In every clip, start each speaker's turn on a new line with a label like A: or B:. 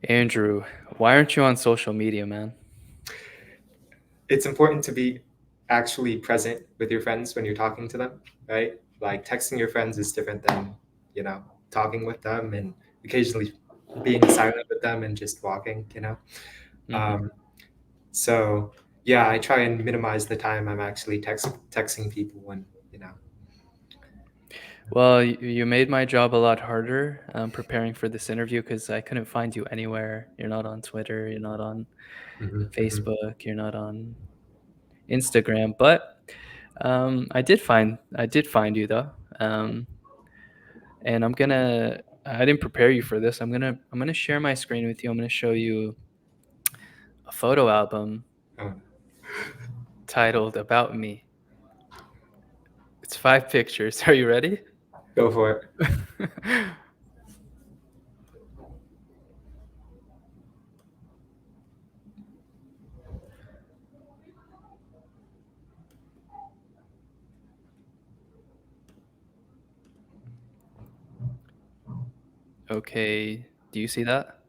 A: Andrew, why aren't you on social media, man?
B: It's important to be actually present with your friends when you're talking to them, right? Like texting your friends is different than, talking with them and occasionally being silent with them and just walking.
A: Hmm.
B: Um, so yeah, I try and minimize the time I'm actually texting people when.
A: Well, you made my job a lot harder preparing for this interview because I couldn't find you anywhere. You're not on Twitter, you're not on
B: Hmm. Hmm.
A: Facebook, you're not on Instagram, but I did find you though, and I didn't prepare you for this. I'm gonna share my screen with you. I'm gonna show you a photo album
B: Oh,
A: titled "About Me." It's 5 pictures. Are you ready?
B: go for it.
A: Okay, do you see that?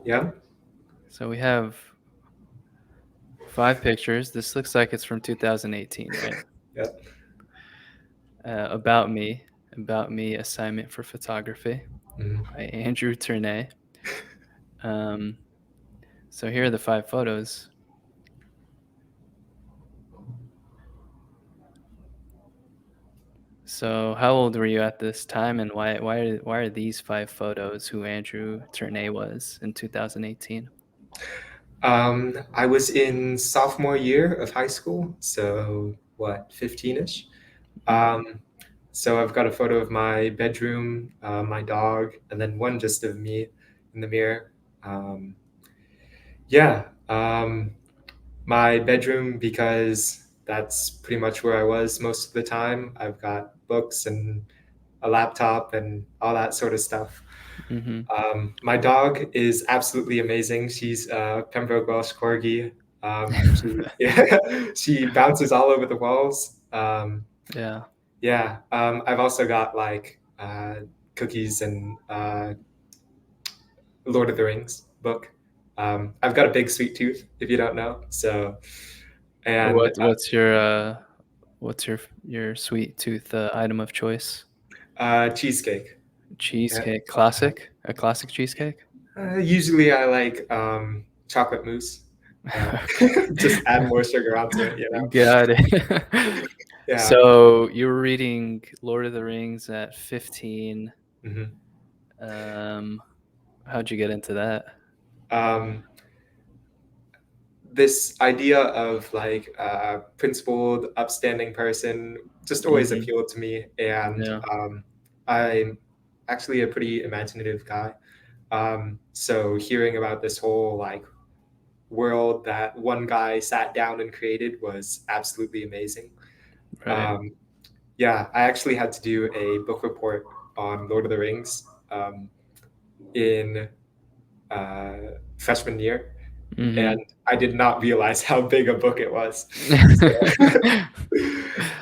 B: Yeah.
A: So we have 5 pictures. This looks like it's from 2018, right?
B: Yeah.
A: About Me, About Me Assignment for Photography
B: Hmm.
A: by Andrew Ternet. Um, so here are the 5 photos. So how old were you at this time, and why are these 5 photos who Andrew Ternet was in 2018?
B: I was in sophomore year of high school, so what, 15-ish?
A: Mhm.
B: Um, so I've got a photo of my bedroom, my dog, and then one just of me in the mirror. Um, yeah, my bedroom, because that's pretty much where I was most of the time. I've got books and a laptop and all that sort of stuff.
A: Mhm.
B: My dog is absolutely amazing. She's a Pembroke Welsh Corgi. She yeah, she bounces all over the walls.
A: Yeah.
B: Yeah, I've also got like cookies and Lord of the Rings book. I've got a big sweet tooth, if you don't know. So, and
A: What's your sweet tooth item of choice?
B: cheesecake. Yeah.
A: Cheesecake, classic, a classic cheesecake.
B: Usually, I like chocolate mousse. Uh, just add more sugar onto it.
A: Got it.
B: Yeah.
A: So you were reading Lord of the Rings at 15.
B: Hmm.
A: Um, how'd you get into that?
B: Um, this idea of like a principled, upstanding person just always
A: Hmm.
B: appealed to me, and
A: Yeah.
B: I'm actually a pretty imaginative guy. So hearing about this whole like world that one guy sat down and created was absolutely amazing.
A: Right.
B: Um, yeah, I actually had to do a book report on Lord of the Rings in uh, freshman year,
A: Hmm.
B: and I did not realize how big a book it was. So,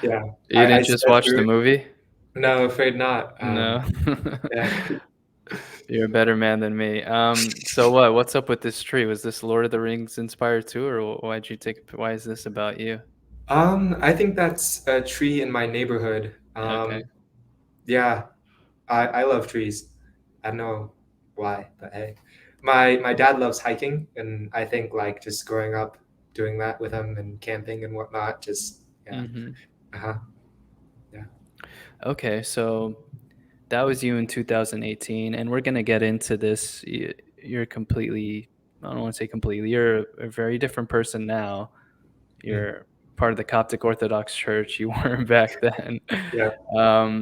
B: yeah,
A: You
B: I
A: didn't just
B: sped
A: watch
B: through
A: the
B: it.
A: movie?
B: No, afraid not.
A: No.
B: Yeah.
A: You're a better man than me. So what's up with this tree? Was this Lord of the Rings inspired too, or why is this about you?
B: I think that's a tree in my neighborhood.
A: Okay.
B: Yeah, I love trees. I don't know why, but hey, my dad loves hiking, and I think like just growing up doing that with him and camping and whatnot, just yeah,
A: Hmm.
B: uh-huh, yeah.
A: Okay, so that was you in 2018, and we're gonna get into this. You're completely, I don't want to say completely, you're a very different person now.
B: Mm,
A: You're part of the Coptic Orthodox Church. You weren't back then.
B: yeah.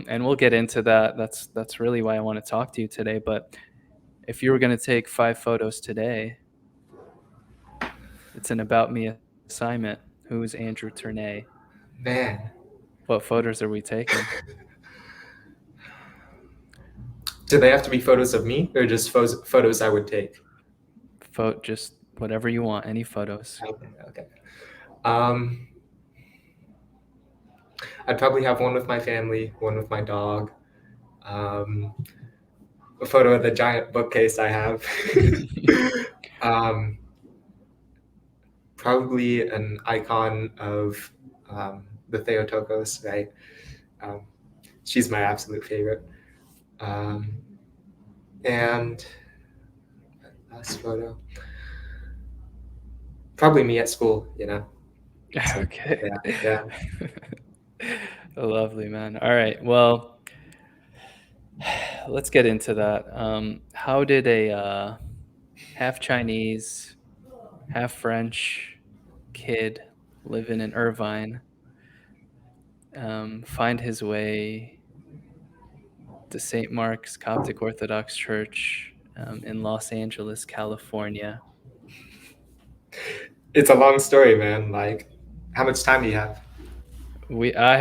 A: And we'll get into that. That's really why I want to talk to you today. But if you were gonna take 5 photos today, it's an about me assignment. Who's Andrew Ternay?
B: Man,
A: What photos are we taking?
B: do they have to be photos of me or just photos I would take?
A: Just whatever you want. Any photos.
B: Okay, okay. Um, I'd probably have one with my family, one with my dog. Um, a photo of the giant bookcase I have. um, Probably an icon of the Theotokos, right? Um, she's my absolute favorite. Um, and last photo, probably me at school, you know. So
A: Okay.
B: yeah, yeah.
A: Lovely, man. All right. Well, let's get into that. How did a half Chinese, half French kid living in Irvine find his way to St. Mark's Coptic Orthodox Church in Los Angeles, California?
B: It's a long story, man. Like, how much time do you have?
A: I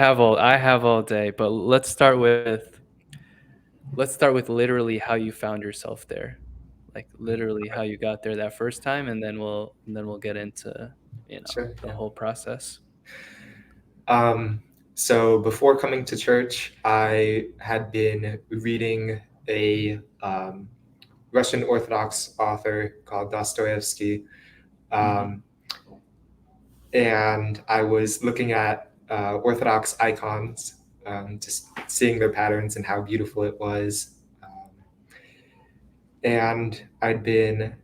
A: have all day, but let's start with literally how you found yourself there. Like literally how you got there that first time, and then we'll get into,
B: Sure,
A: the
B: yeah.
A: whole process.
B: So before coming to church, I had been reading a Russian Orthodox author called Dostoevsky,
A: Mhm.
B: um, and I was looking at Orthodox icons, just seeing their patterns and how beautiful it was. And I'd been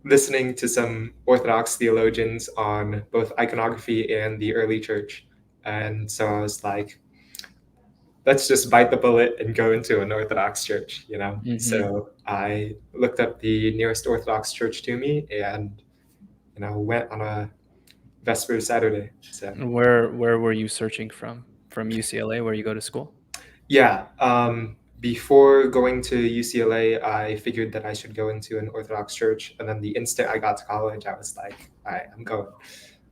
B: listening to some Orthodox theologians on both iconography and the early church. And so I was like, let's just bite the bullet and go into an Orthodox church, you know?
A: Mhm.
B: So I looked up the nearest Orthodox church to me and, went on a Vesper Saturday. So
A: Where were you searching from? From UCLA, where you go to school?
B: yeah, before going to UCLA, I figured that I should go into an Orthodox church. And then the instant I got to college, I was like, all right, I'm going.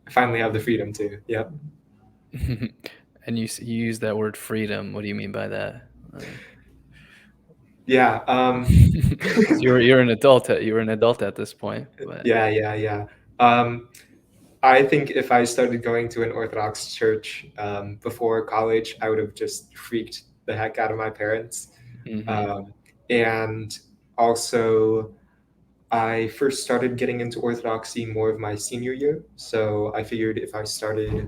B: I finally have the freedom to. Yep.
A: And you use that word freedom. What do you mean by that? Like,
B: Yeah.
A: 'cause you were an adult at this point, but
B: Yeah, yeah, yeah. Um, I think if I started going to an Orthodox church before college, I would have just freaked the heck out of my parents.
A: mhm.
B: Um, and also, I first started getting into Orthodoxy more of my senior year. So I figured if I started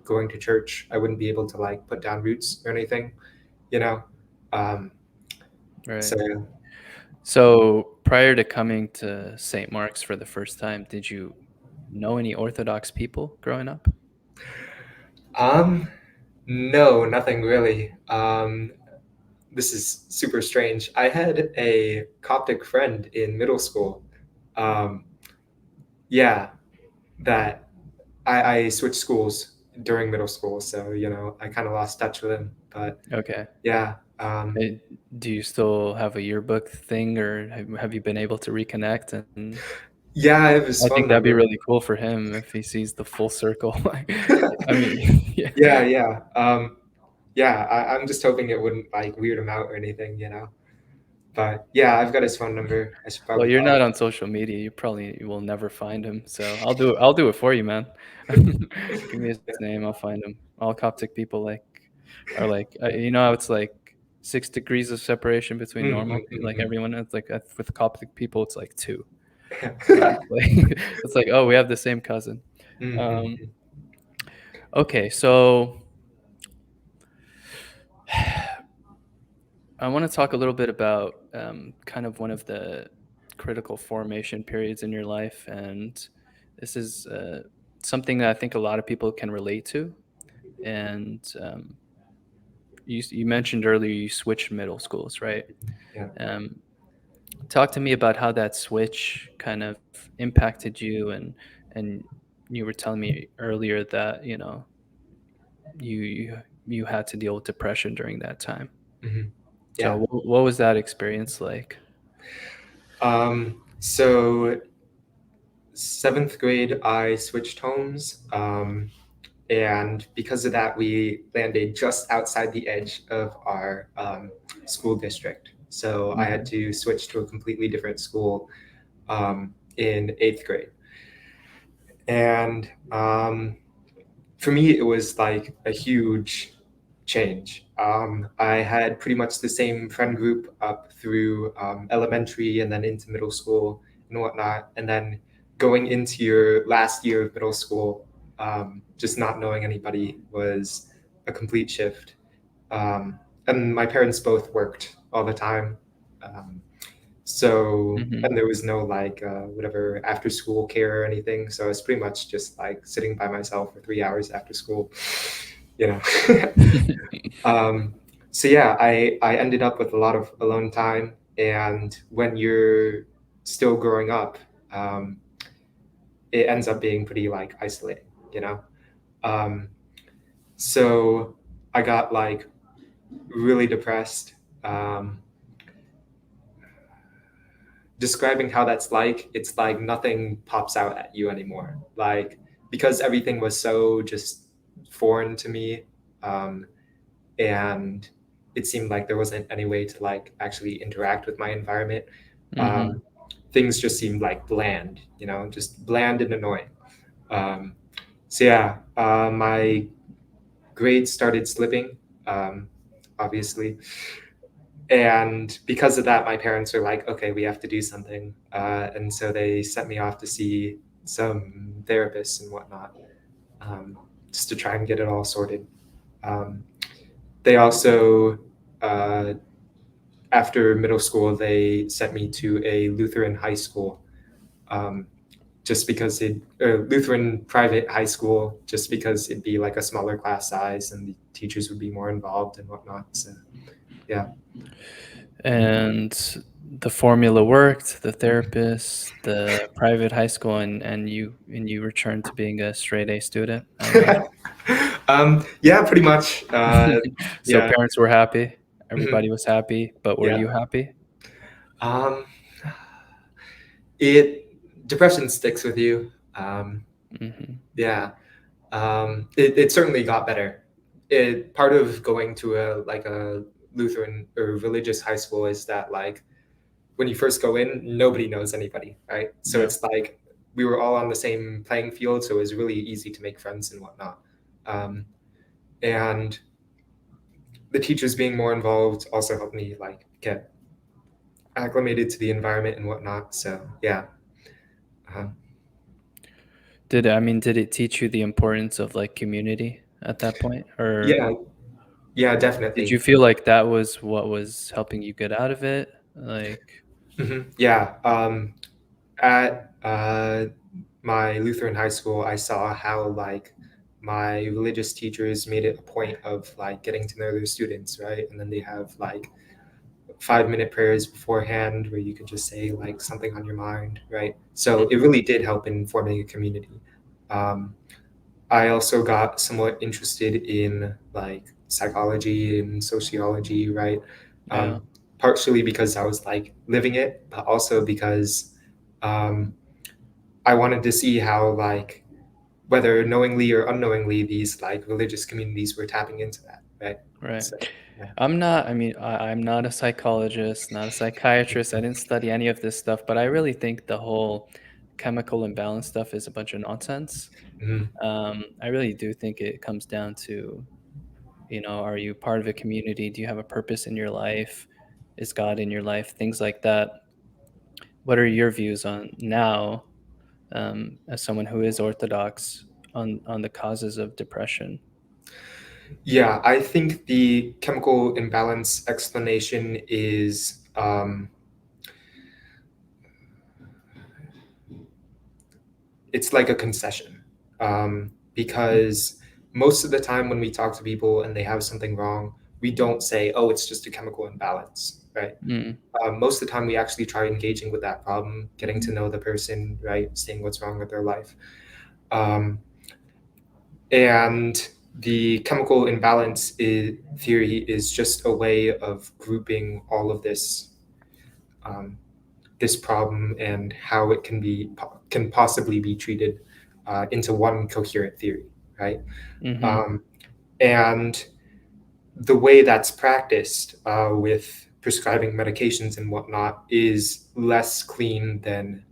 B: going to church, I wouldn't be able to like put down roots or anything, you know? Um,
A: Right.
B: so,
A: So, prior to coming to St. Mark's for the first time, did you know any Orthodox people growing up?
B: um, no, nothing really. This is super strange. I had a Coptic friend in middle school. Um, yeah, that I switched schools during middle school, so I kind of lost touch with him. But
A: Okay.
B: yeah,
A: Eh, do you still have a yearbook thing, or have you been able to reconnect? And
B: yeah, I have his
A: I
B: phone
A: think that'd be
B: number.
A: really cool for him if he sees the full circle. Like, I mean, yeah.
B: Yeah, yeah, yeah. I'm just hoping it wouldn't like weird him out or anything. But yeah, I've got his phone number. I should
A: Well,
B: probably
A: you're
B: call
A: not on social media. You will never find him. So I'll do it for you, man. Give me his
B: him.
A: name. I'll find him. All Coptic people are like, how it's like 6 degrees of separation between
B: Mm,
A: normal
B: mm,
A: like
B: mm,
A: everyone. It's like with Coptic people, it's like two. So
B: mm.
A: it's like it's like, oh, we have the same cousin.
B: Mm, mm,
A: Um,
B: mm.
A: okay, so I want to talk a little bit about kind of one of the critical formation periods in your life, and this is something that I think a lot of people can relate to. And you mentioned earlier you switched middle schools, right?
B: Yeah.
A: Um, Talk to me about how that switch kind of impacted you, and you were telling me earlier that you had to deal with depression during that time.
B: Mhm.
A: So
B: Yeah.
A: what was that experience like?
B: So seventh grade, I switched homes. And because of that, we landed just outside the edge of our school district. So I had
A: Mhm.
B: to switch to a completely different school in eighth grade. And for me, it was like a huge change. I had pretty much the same friend group up through elementary and then into middle school and whatnot. And then going into your last year of middle school, just not knowing anybody was a complete shift. And my parents both worked all the time. Um, and
A: Mhm.
B: there was no like whatever after school care or anything. So it's pretty much just like sitting by myself for 3 hours after school, you know. um, so yeah, I ended up with a lot of alone time. And when you're still growing up, um, it ends up being pretty like isolating, you know. Um, so I got like really depressed. Um, Describing how that's like, it's like nothing pops out at you anymore. Like, because everything was so just foreign to me, um, and it seemed like there wasn't any way to like actually interact with my environment.
A: Mhm.
B: Um, Things just seemed like bland, just bland and annoying. Um, so yeah, my grades started slipping, um, obviously. And because of that, my parents were like, okay, we have to do something. And so they sent me off to see some therapists and whatnot, um, just to try and get it all sorted. Um, they also, uh, after middle school, they sent me to a Lutheran high school, um, just because Lutheran private high school, just because it'd be like a smaller class size and the teachers would be more involved and whatnot. So, yeah.
A: And the formula worked, the therapist, the private high school, and you returned to being a straight A student, I imagine?
B: Yeah, pretty much.
A: So
B: Yeah.
A: parents were happy,
B: Mhm.
A: everybody was happy, but were
B: Yeah.
A: you happy?
B: Um, it Depression sticks with you.
A: Mhm.
B: Yeah. It certainly got better. It part of going to a Lutheran or religious high school is that like when you first go in, nobody knows anybody, right? So
A: Yeah.
B: it's like we were all on the same playing field, so it was really easy to make friends and whatnot. Um, and the teachers being more involved also helped me like get acclimated to the environment and whatnot. So yeah. uh
A: Did it teach you the importance of, like, community at that point? Or
B: Yeah, yeah,
A: did you
B: definitely.
A: feel like that was what was helping you get out of it? Like
B: Yeah. At my Lutheran high school, I saw how like my religious teachers made it a point of like getting to know their students, right? And then they have like 5-minute prayers beforehand where you could just say like something on your mind, right? So it
A: Mhm.
B: really did help in forming a community. Um, I also got somewhat interested in like psychology and sociology, right?
A: Yeah.
B: Um, Partially because I was like living it, but also because um, I wanted to see how like whether knowingly or unknowingly these like religious communities were tapping into that, right?
A: Right.
B: So yeah.
A: I'm not a psychologist, not a psychiatrist. I didn't study any of this stuff, but I really think the whole chemical imbalance stuff is a bunch of nonsense.
B: Mhm.
A: I really do think it comes down to, are you part of a community? Do you have a purpose in your life? Is God in your life? Things like that. What are your views on now, as someone who is Orthodox, on the causes of depression?
B: Yeah, I think the chemical imbalance explanation is it's like a concession, because most of the time when we talk to people and they have something wrong, we don't say, "Oh, it's just a chemical imbalance," right?
A: Mm,
B: Most of the time, we actually try engaging with that problem, getting to know the person, right, seeing what's wrong with their life, um, and the chemical theory is just a way of grouping all of um, this problem and how it can possibly be treated into one coherent theory, right?
A: mhm,
B: Um, and the way that's practiced with prescribing medications and whatnot is less clean than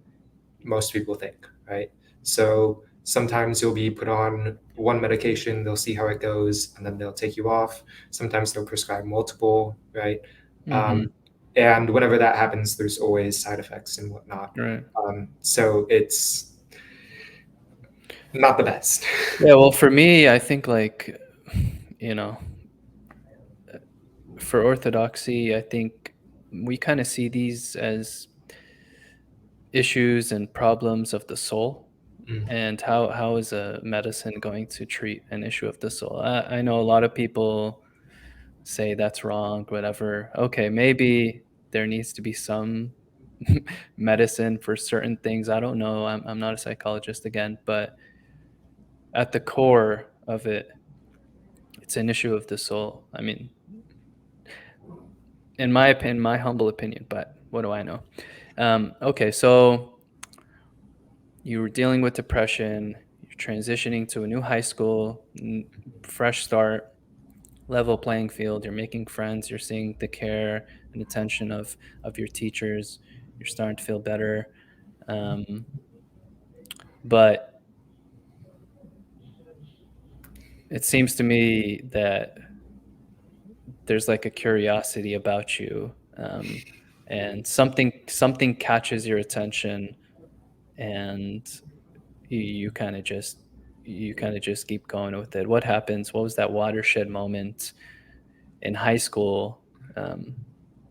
B: most people think, right? So sometimes you'll be put on one medication, they'll see how it goes, and then they'll take you off. Sometimes they'll prescribe multiple, right?
A: Mhm.
B: Um, and whenever that happens, there's always side effects and whatnot.
A: Right.
B: So it's not the best.
A: Yeah, well, for me, I think, like, you know, for orthodoxy, I think we kinda see these as issues and problems of the soul,
B: Mm,
A: and how is a medicine going to treat an issue of the soul? I know a lot of people say that's wrong, whatever. Okay, maybe there needs to be some medicine for certain things. I don't know. I'm not a psychologist again, but at the core of it, it's an issue of the soul. I mean, in my opinion, my humble opinion, but what do I know? Okay, so you were dealing with depression, you're transitioning to a new high school, fresh start, level playing field, you're making friends, you're seeing the care and attention of your teachers, you're starting to feel better. Um, but it seems to me that there's like a curiosity about you, and something catches your attention, and you kind of just keep going with it. What happens? What was that watershed moment in high school, um,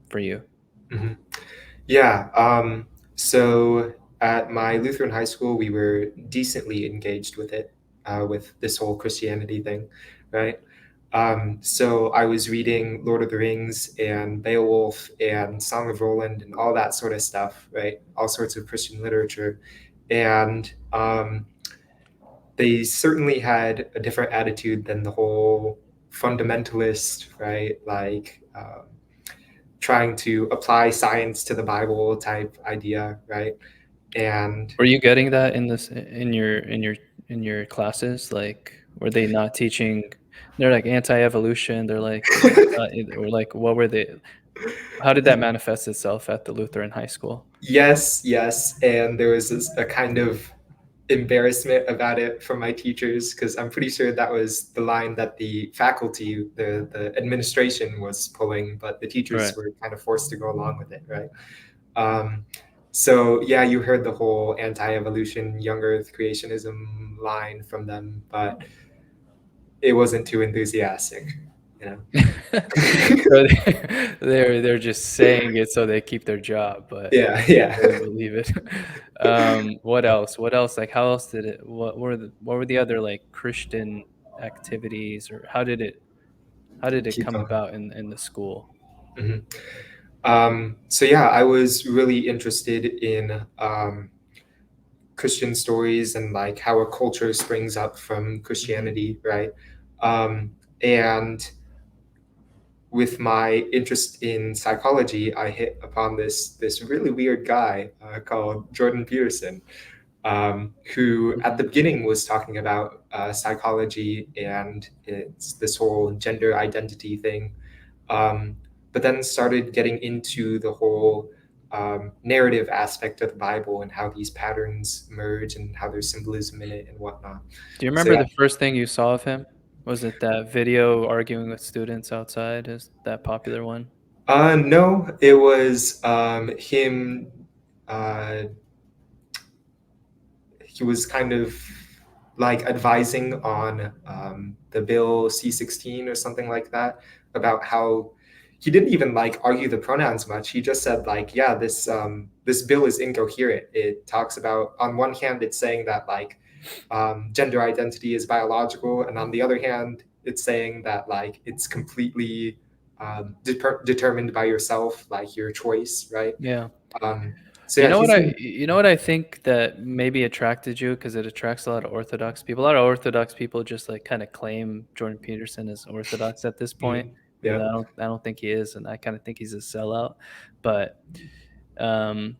A: for you?
B: mhm. Yeah. So at my Lutheran high school, we were decently engaged with it, with this whole Christianity thing, right? So I was reading Lord of the Rings and Beowulf and Song of Roland and all that sort of stuff, right? All sorts of Christian literature. And they certainly had a different attitude than the whole fundamentalist, right? Like, trying to apply science to the Bible type idea, right? And
A: Were you getting that in this in your classes? Like, were they not teaching? They're like anti-evolution. They're like, or like, what were they? How did that manifest itself at the Lutheran high school?
B: yes, yes, and there was a kind of embarrassment about it from my teachers because I'm pretty sure that was the line that the faculty, the administration was pulling, but the teachers
A: Right.
B: were kind of forced to go along with it, right? Um, so yeah, you heard the whole anti-evolution, young Earth creationism line from them, but it wasn't too enthusiastic, you know.
A: So they're just saying it so they keep their job, but
B: Yeah,
A: they
B: yeah.
A: really believe it. What else? What else? Like, how else did it? What were the other like Christian activities, or how did it
B: Keep
A: come
B: going.
A: about in the school?
B: Mhm. So yeah, I was really interested in Christian stories and like how a culture springs up from
A: Hmm.
B: Christianity, right? And with my interest in psychology, I hit upon this really weird guy called Jordan Peterson, who at the beginning was talking about psychology and it's this whole gender identity thing, um, but then started getting into the whole narrative aspect of the Bible and how these patterns merge and how there's symbolism in it and whatnot.
A: Do you
B: So
A: remember
B: yeah,
A: the first thing you saw of him? Was it that video arguing with students outside? Is that popular one?
B: no, it was him. Uh, he was kind of like advising on the bill C-16 or something like that about how he didn't even like argue the pronouns much. He just said like, yeah, this bill is incoherent. It talks about on one hand it's saying that like gender identity is biological, and on the other hand it's saying that like it's completely determined by yourself, like your choice, right?
A: Yeah.
B: Um, so yeah, he's been.
A: You know what I think that maybe attracted you, because it attracts a lot of Orthodox people. A lot of Orthodox people just like kind of claim Jordan Peterson as Orthodox at this point,
B: Mhm,
A: even
B: yeah.
A: though I don't think he is, and I kind of think he's a sellout. But um,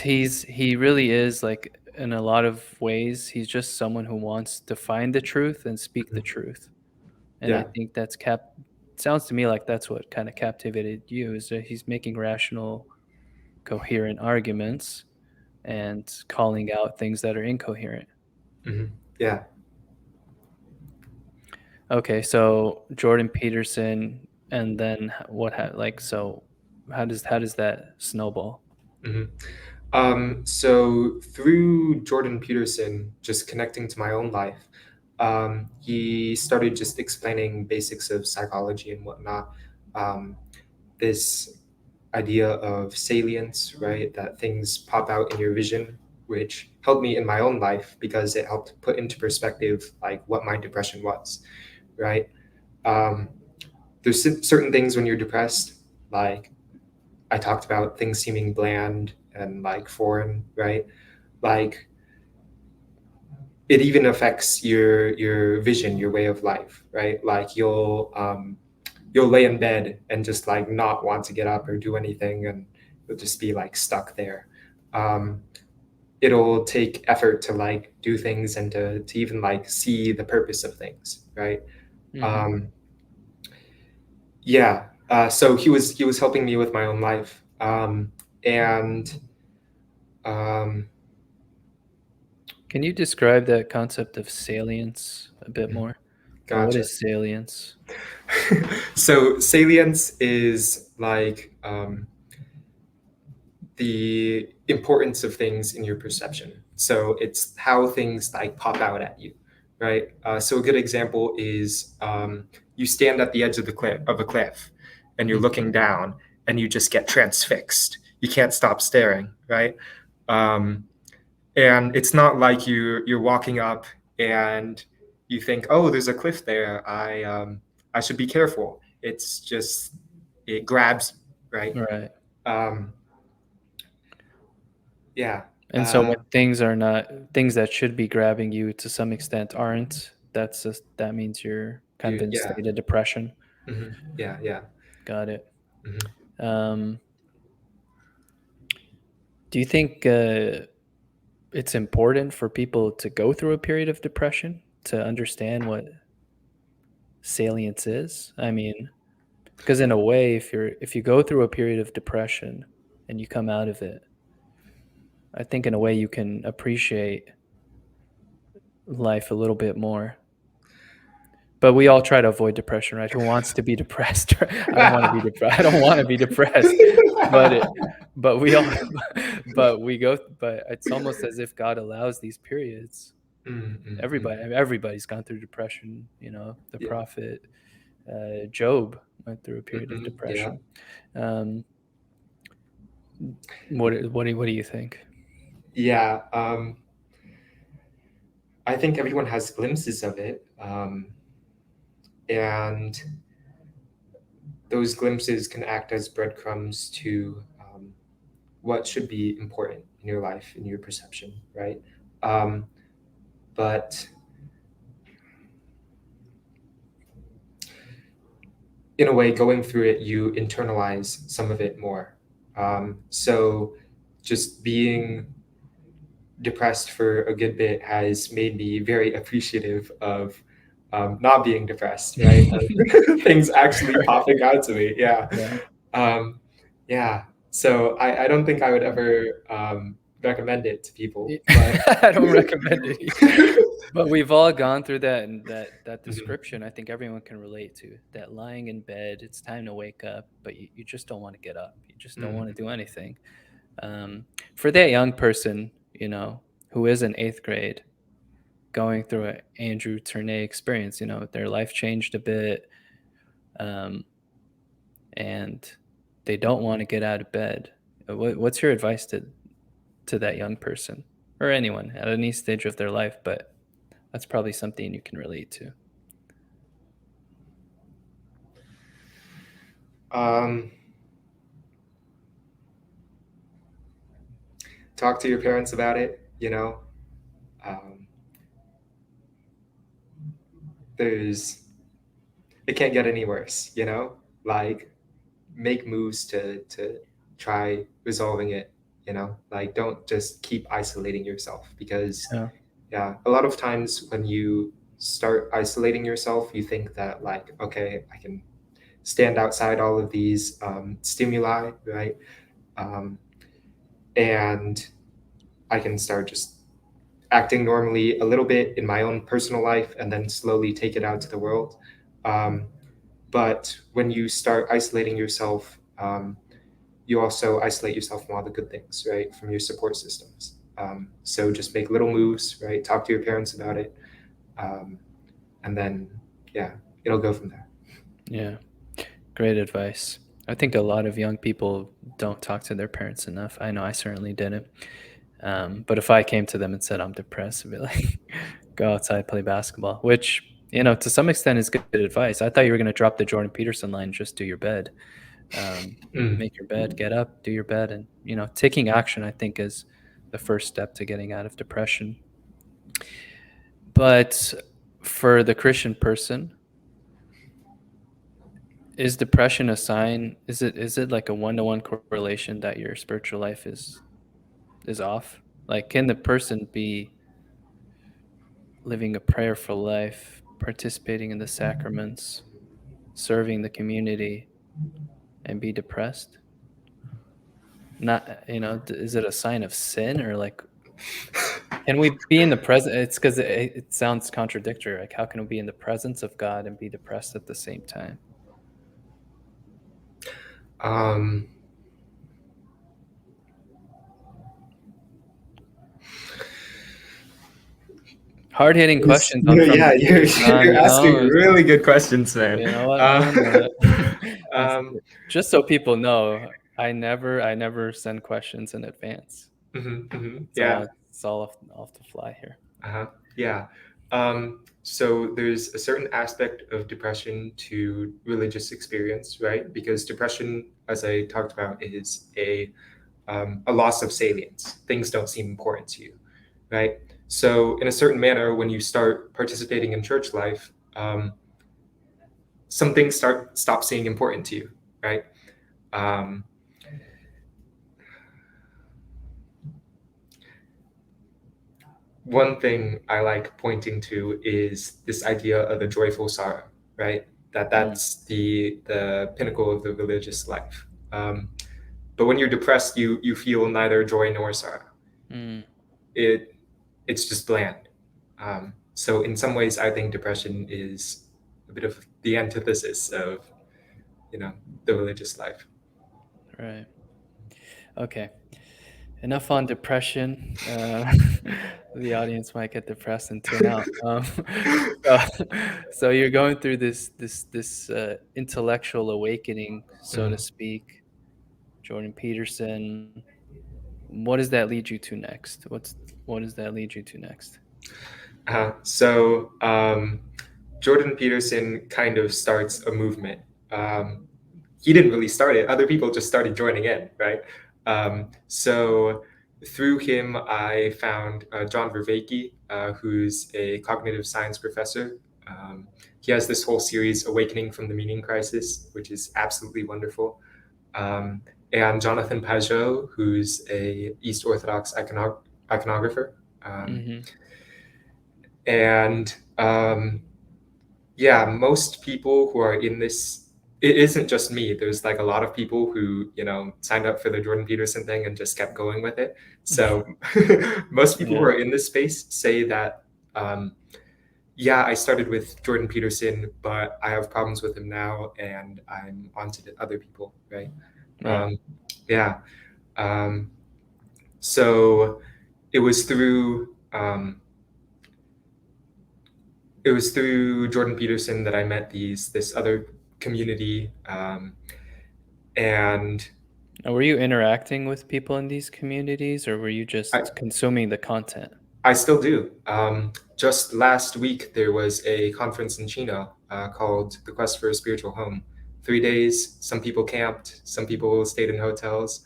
A: he really is, like, in a lot of ways, he's just someone who wants to find the truth and speak the
B: Mhm,
A: truth. And I
B: yeah.
A: think that's sounds to me like that's what kind of captivated you, is that he's making rational, coherent arguments and calling out things that are incoherent.
B: Hmm. Yeah.
A: Okay, so Jordan Peterson, and then so how does that snowball?
B: Mhm. So through Jordan Peterson, just connecting to my own life, he started just explaining basics of psychology and whatnot. Um, this idea of salience, right? That things pop out in your vision, which helped me in my own life because it helped put into perspective like what my depression was, right? Um, there's certain things when you're depressed, like I talked about things seeming bland and like foreign, right? Like it even affects your vision, your way of life, right? Like you'll lay in bed and just like not want to get up or do anything, and you'll just be like stuck there. Um, it'll take effort to like do things and to even like see the purpose of things, right?
A: Hmm.
B: Um, yeah. So he was helping me with my own life, and um,
A: Can you describe that concept of salience a bit more? Or what
B: gotcha.
A: is salience?
B: So salience is like the importance of things in your perception. So it's how things like pop out at you, right? So a good example is you stand at the edge of a cliff, and you're
A: Mhm.
B: looking down, and you just get transfixed. You can't stop staring, right? Um, and it's not like you're walking up and you think, oh, there's a cliff there. I should be careful. It's just it grabs, right?
A: Right.
B: Um, yeah.
A: And so when things are not things that should be grabbing you to some extent aren't, that means you're kind of in a
B: Yeah.
A: state of depression.
B: Yeah. Yeah.
A: Got it.
B: hmm
A: Um, do you think it's important for people to go through a period of depression to understand what salience is? I mean, because in a way, if you go through a period of depression and you come out of it, I think in a way you can appreciate life a little bit more. But we all try to avoid depression, right? Who wants to be depressed? I don't want to be depressed. I don't want to be depressed. But it, but we all, but it's almost as if God allows these periods. Everybody's gone through depression. The
B: Yeah.
A: prophet Job went through a period of
B: Yeah.
A: depression. Um, what do you think?
B: Yeah. I think everyone has glimpses of it, and those glimpses can act as breadcrumbs to what should be important in your life, in your perception, right? Um, but in a way, going through it, you internalize some of it more. So just being depressed for a good bit has made me very appreciative of not being depressed, right? Things actually popping out to me. Yeah.
A: Yeah.
B: Um, yeah. So I don't think I would ever recommend it to people, but
A: I don't recommend it. But we've all gone through that, and that
B: Mhm,
A: description, I think everyone can relate to. That lying in bed, it's time to wake up, but you just don't want to get up. You just don't want to
B: mhm,
A: do anything. Um, for that young person, who is in eighth grade, going through an Andrew Ternet experience, their life changed a bit, um, and they don't want to get out of bed. What's your advice to that young person, or anyone at any stage of their life? But that's probably something you can relate to.
B: um, talk to your parents about it. Um, there's it can't get any worse. Like make moves to try resolving it. Like don't just keep isolating yourself because
A: Yeah.
B: yeah, a lot of times when you start isolating yourself, you think that like okay, I can stand outside all of these stimuli, right? Um, and I can start just acting normally a little bit in my own personal life and then slowly take it out to the world. Um, but when you start isolating yourself, you also isolate yourself from all the good things, right? From your support systems. So just make little moves, right? Talk to your parents about it. Um, and then, yeah, it'll go from there.
A: Yeah, great advice. I think a lot of young people don't talk to their parents enough. I know I certainly didn't. But if I came to them and said I'm depressed, I'd be like, go outside, play basketball, which, to some extent is good advice. I thought you were going to drop the Jordan Peterson line, just do your bed,
B: Mm.
A: make your bed, get up, do your bed. And, taking action, I think, is the first step to getting out of depression. But for the Christian person, is depression a sign? Is it like a one-to-one correlation that your spiritual life is off? Like, can the person be living a prayerful life, participating in the sacraments, serving the community, and be depressed? Not, is it a sign of sin, or like, can we be in the present? It's because it sounds contradictory. Like, how can we be in the presence of God and be depressed at the same time?
B: Um,
A: Hard hitting questions on from
B: yeah,
A: the
B: you're,
A: Pews, John.
B: you're asking really good questions, man.
A: You know what,
B: Uh,
A: man? It's
B: um,
A: just so people know, I never send questions in advance. It's
B: yeah.
A: all it's all off the fly here.
B: Uh-huh. Yeah. So there's a certain aspect of depression to religious experience, right? Because depression, as I talked about, is a loss of salience. Things don't seem important to you, right? So in a certain manner, when you start participating in church life, some things stop seeming important to you, right? Um, One thing I like pointing to is this idea of the joyful sorrow, right?
A: Mm,
B: That's the pinnacle of the religious life. But when you're depressed, you feel neither joy nor sorrow.
A: mm,
B: It it's just bland. So in some ways, I think depression is a bit of the antithesis of the religious life.
A: right. Okay. Enough on depression. The audience might get depressed and tune out. So, so you're going through this intellectual awakening, so to
B: Mhm.
A: speak. Jordan Peterson. What does that lead you to next? What does that lead you to next?
B: So Jordan Peterson kind of starts a movement. Um, he didn't really start it; other people just started joining in, right? So through him, I found John Vervaeke, who's a cognitive science professor. He has this whole series, "Awakening from the Meaning Crisis," which is absolutely wonderful. Um, and Jonathan Pajot, who's a East Orthodox iconographer. Um,
A: Mhm.
B: and Yeah, most people who are in this, it isn't just me. There's like a lot of people who, signed up for the Jordan Peterson thing and just kept going with it. So most people who
A: Yeah,
B: are in this space say that, um, yeah, I started with Jordan Peterson, but I have problems with him now and I'm on to the other people, right?
A: right.
B: Um, yeah. Um, so it was through, Jordan Peterson that I met this other community, and
A: Now, were you interacting with people in these communities, or were you
B: I
A: just consuming the content?
B: I still do. Just last week there was a conference in Chino called "The Quest for a Spiritual Home." 3 days. Some people camped. Some people stayed in hotels.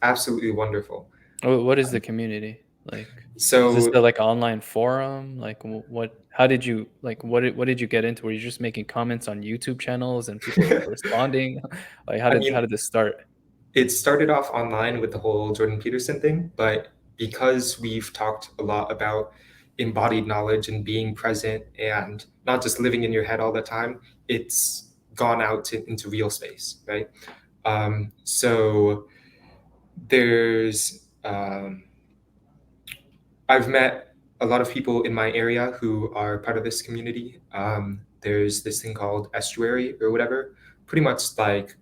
B: Absolutely wonderful.
A: What is the community like? Is this
B: So
A: the like online forum? Like, what? How did you like? What did you get into? Were you just making comments on YouTube channels and people were responding? Like, how
B: I
A: did how
B: mean,
A: did this start?
B: it started off online with the whole Jordan Peterson thing, but because we've talked a lot about embodied knowledge and being present and not just living in your head all the time, it's gone out into real space, right? So there's I've met a lot of people in my area who are part of this community. There's this thing called Estuary or whatever, pretty much like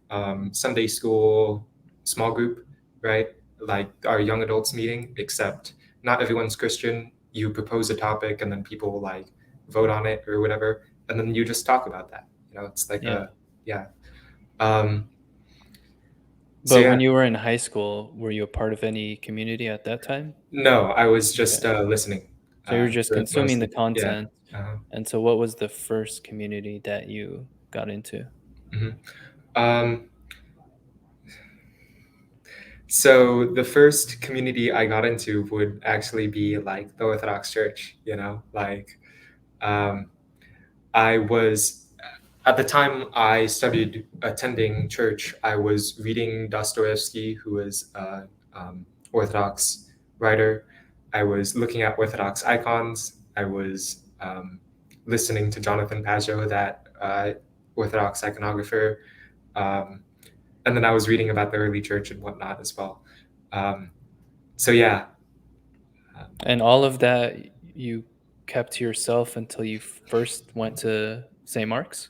B: Sunday school small group, right? Like our young adults meeting, except not everyone's Christian. You propose a topic and then people will like vote on it or whatever, and then you just talk about that. It's like
A: Yeah.
B: yeah. Um, so
A: But
B: yeah,
A: when you were in high school, were you a part of any community at that time?
B: no, I was just
A: Okay.
B: listening
A: So you were just
B: to it
A: consuming the
B: mostly. Yeah.
A: content.
B: Uh-huh.
A: And so what was the first community that you got into?
B: Mhm. Um, so the first community I got into would actually be like the Orthodox Church, like um, I was at the time I started attending church, I was reading Dostoevsky, who was an Orthodox writer. I was looking at Orthodox icons. I was listening to Jonathan Pageau, that Orthodox iconographer. Um, and then I was reading about the early church and whatnot as well. Um, so yeah, um,
A: And all of that you kept to yourself until you first went to St. Mark's?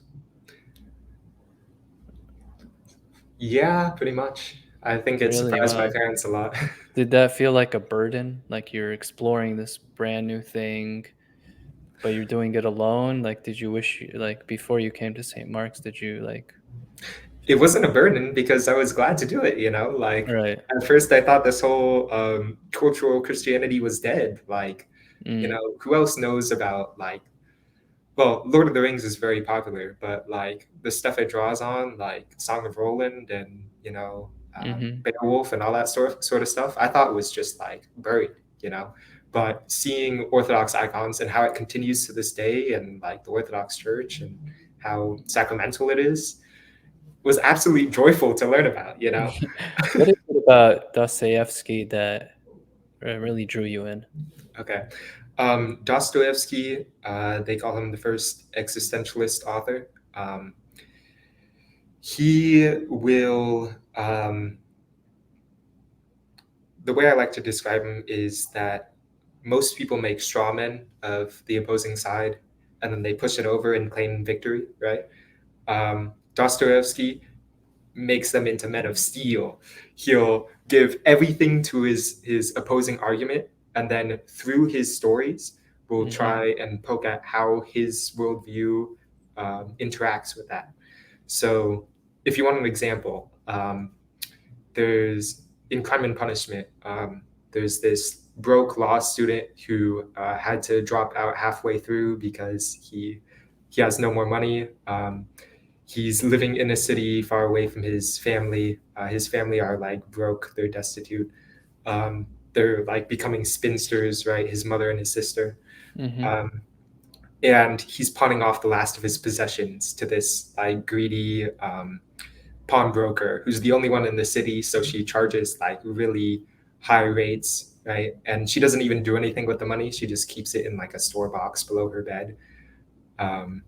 B: yeah, pretty much. I think it
A: Really?
B: surprised my
A: Wow.
B: parents a lot.
A: Did that feel like a burden? Like you're exploring this brand new thing, but you're doing it alone? Like, did you wish you, like, before you came to St. Mark's, did you like,
B: It wasn't a burden because I was glad to do it. Like
A: right?
B: at first I thought this whole cultural Christianity was dead. Like,
A: Mm,
B: who else knows about like, well, Lord of the Rings is very popular, but like the stuff it draws on, like Song of Roland and
A: mhm,
B: Beowulf and all that sort of stuff, I thought was just like buried. You know, but seeing Orthodox icons and how it continues to this day, and like the Orthodox Church and how sacramental it is, was absolutely joyful to learn about.
A: What is it about Dostoevsky that, really drew you in?
B: Okay. Dostoevsky, they call him the first existentialist author. He will, the way I like to describe him is that most people make straw men of the opposing side and then they push it over and claim victory, right? Dostoevsky makes them into men of steel. He'll give everything to his opposing argument, and then through his stories, will
A: Mhm,
B: try and poke at how his worldview interacts with that. So, if you want an example, there's in Crime and Punishment. There's this broke law student who had to drop out halfway through because he has no more money. He's living in a city far away from his family. His family are like broke, they're destitute. They're like becoming spinsters, right? His mother and his sister.
A: mhm,
B: Um, and he's pawning off the last of his possessions to this like greedy pawnbroker who's the only one in the city. So she charges like really high rates, right? And she doesn't even do anything with the money. She just keeps it in like a store box below her bed. Um,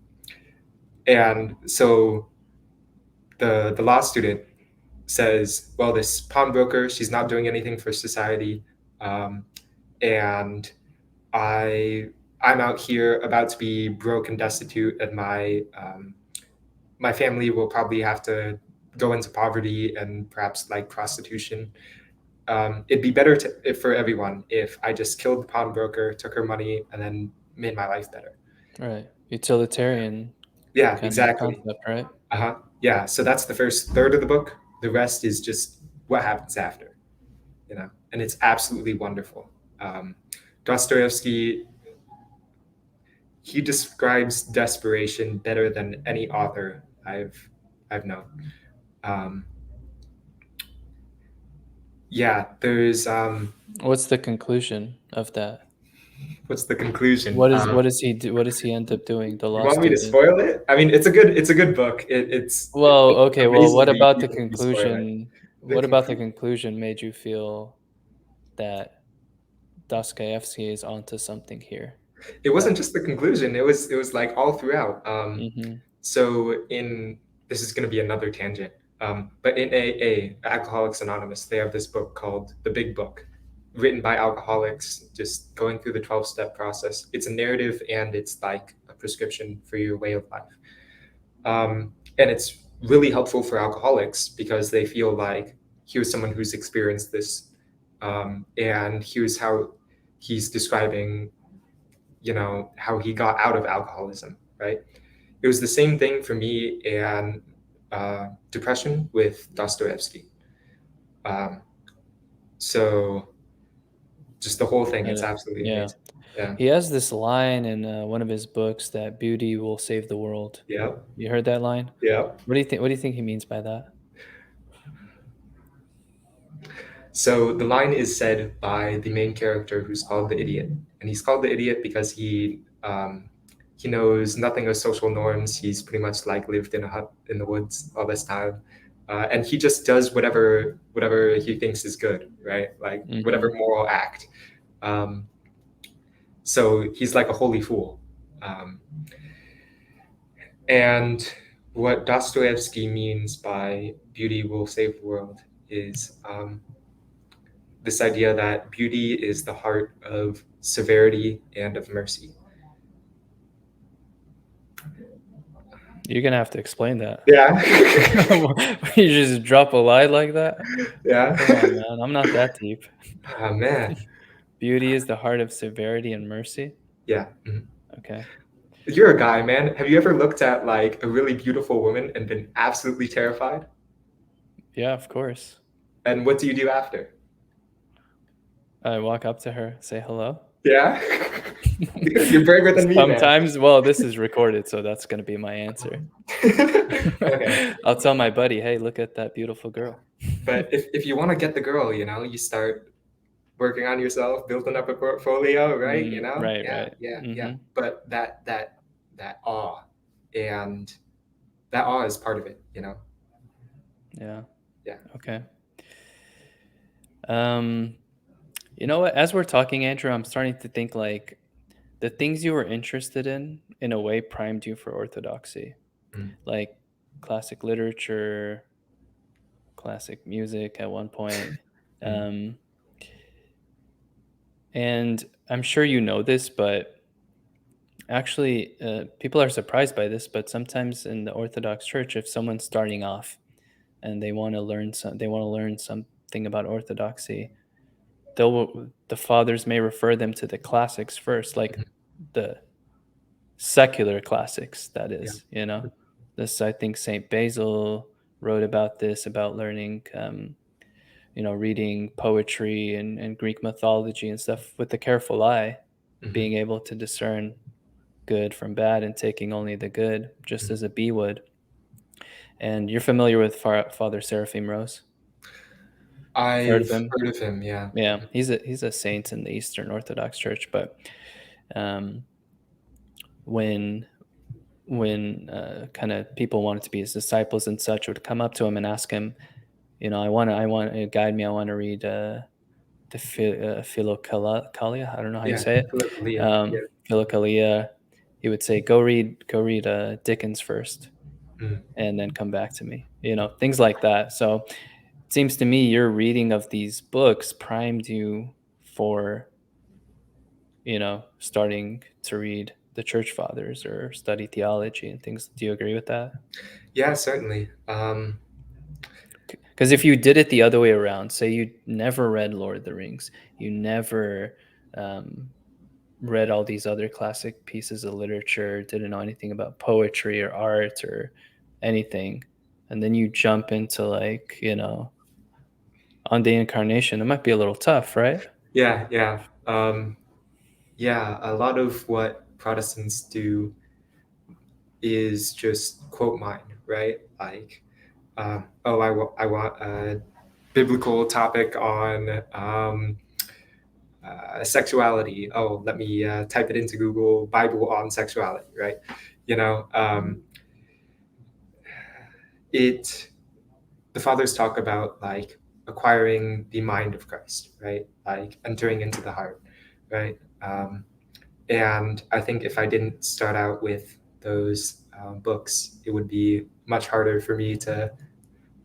B: and so the law student says, well, this pawnbroker, she's not doing anything for society. Um, and I I'm out here about to be broke and destitute, and my family will probably have to go into poverty and perhaps like prostitution. It'd be better if for everyone if I just killed the pawnbroker, took her money, and then made my life better.
A: right. Utilitarian
B: Yeah,
A: kind of
B: exactly.
A: concept, right?
B: Uh-huh. Yeah, so that's the first third of the book. The rest is just what happens after, and it's absolutely wonderful. Um, Dostoevsky, he describes desperation better than any author I've known. Um, yeah, there's
A: What's the conclusion of that?
B: what's the conclusion?
A: What does he end up doing, the
B: You
A: law
B: want me to
A: student?
B: spoil it? I mean, it's a good book. It's
A: Well, okay, well,
B: amazingly easy to spoil it. The
A: what about the
B: conclusion.
A: conclusion made you feel that Dostoevsky is onto something here?
B: It wasn't
A: That
B: just the conclusion. It was like all throughout.
A: Mhm,
B: So in this is going to be another tangent. But in AA, Alcoholics Anonymous, they have this book called The Big Book, written by alcoholics, just going through the 12-step process. It's a narrative and it's like a prescription for your way of life. And it's really helpful for alcoholics because they feel like here's someone who's experienced this, and here's how he's describing, how he got out of alcoholism, right? It was the same thing for me and depression with Dostoevsky. Um, so just the whole thing,
A: Got
B: it's
A: it.
B: absolutely
A: Yeah.
B: amazing. Yeah.
A: He has this line in one of his books that beauty will save the world.
B: Yep.
A: You heard that line?
B: Yep.
A: What do you think he means by that?
B: So the line is said by the main character, who's called the idiot, and he's called the idiot because he knows nothing of social norms. He's pretty much like lived in a hut in the woods all this time, and he just does whatever he thinks is good, right? Like whatever
A: Mhm.
B: moral act. Um, so he's like a holy fool. Um, and what Dostoevsky means by beauty will save the world is this idea that beauty is the heart of severity and of mercy.
A: You're gonna have to explain that.
B: Yeah.
A: You just drop a lie like that?
B: Yeah.
A: Come on, man. I'm not that deep.
B: Oh, man.
A: Beauty is the heart of severity and mercy?
B: Yeah. Mhm.
A: Okay.
B: You're a guy, man. Have you ever looked at like a really beautiful woman and been absolutely terrified?
A: Yeah, of course.
B: And what do you do after?
A: I walk up to her, say hello.
B: Yeah. You're braver than me, man.
A: Sometimes, well, this is recorded, so that's gonna be my answer.
B: Okay.
A: I'll tell my buddy, "Hey, look at that beautiful girl."
B: But if you want to get the girl, you start working on yourself, building up a portfolio, right?
A: Right,
B: Yeah,
A: right.
B: yeah, yeah.
A: Mhm.
B: But that awe, and that awe is part of it.
A: Yeah.
B: Yeah.
A: Okay. Um, you know what? As we're talking, Andrew, I'm starting to think like the things you were interested in a way, primed you for orthodoxy,
B: Mm,
A: like classic literature, classic music at one point.
B: mm,
A: Um, and I'm sure you know this, but actually, people are surprised by this. But sometimes in the Orthodox Church, if someone's starting off and they want to learn something about orthodoxy, the fathers may refer them to the classics first, like
B: mhm.
A: the secular classics, that
B: Yeah.
A: is, you know. This, I think, Saint Basil wrote about this, about learning, reading poetry and Greek mythology and stuff with a careful eye,
B: Mhm,
A: being able to discern good from bad and taking only the good, just
B: mhm.
A: as a bee would. And you're familiar with Father Seraphim Rose? You've heard of
B: I've
A: him?
B: heard of him. Yeah.
A: Yeah,
B: Mhm,
A: he's a saint in the Eastern Orthodox Church. But um, when kind of people wanted to be his disciples and such, would come up to him and ask him, I want to guide me. I want to read the Philokalia. I don't know how you
B: yeah.
A: say it.
B: Philokalia. Yeah.
A: Philokalia. He would say, go read Dickens first,
B: Mm.
A: and then come back to me. Things like that. So it seems to me your reading of these books primed you for starting to read the church fathers or study theology and things. Do you agree with that?
B: Yeah, certainly.
A: Because if you did it the other way around, say you never read Lord of the Rings, you never um, read all these other classic pieces of literature, didn't know anything about poetry or art or anything, and then you jump into on the incarnation, it might be a little tough, right?
B: Yeah, yeah. Yeah, a lot of what Protestants do is just quote mine, right? Like, oh, I want a biblical topic on sexuality. Oh, let me type it into Google, Bible on sexuality, right? You know, it the fathers talk about like acquiring the mind of Christ, right? Like entering into the heart, right? And I think if I didn't start out with those books, it would be much harder for me to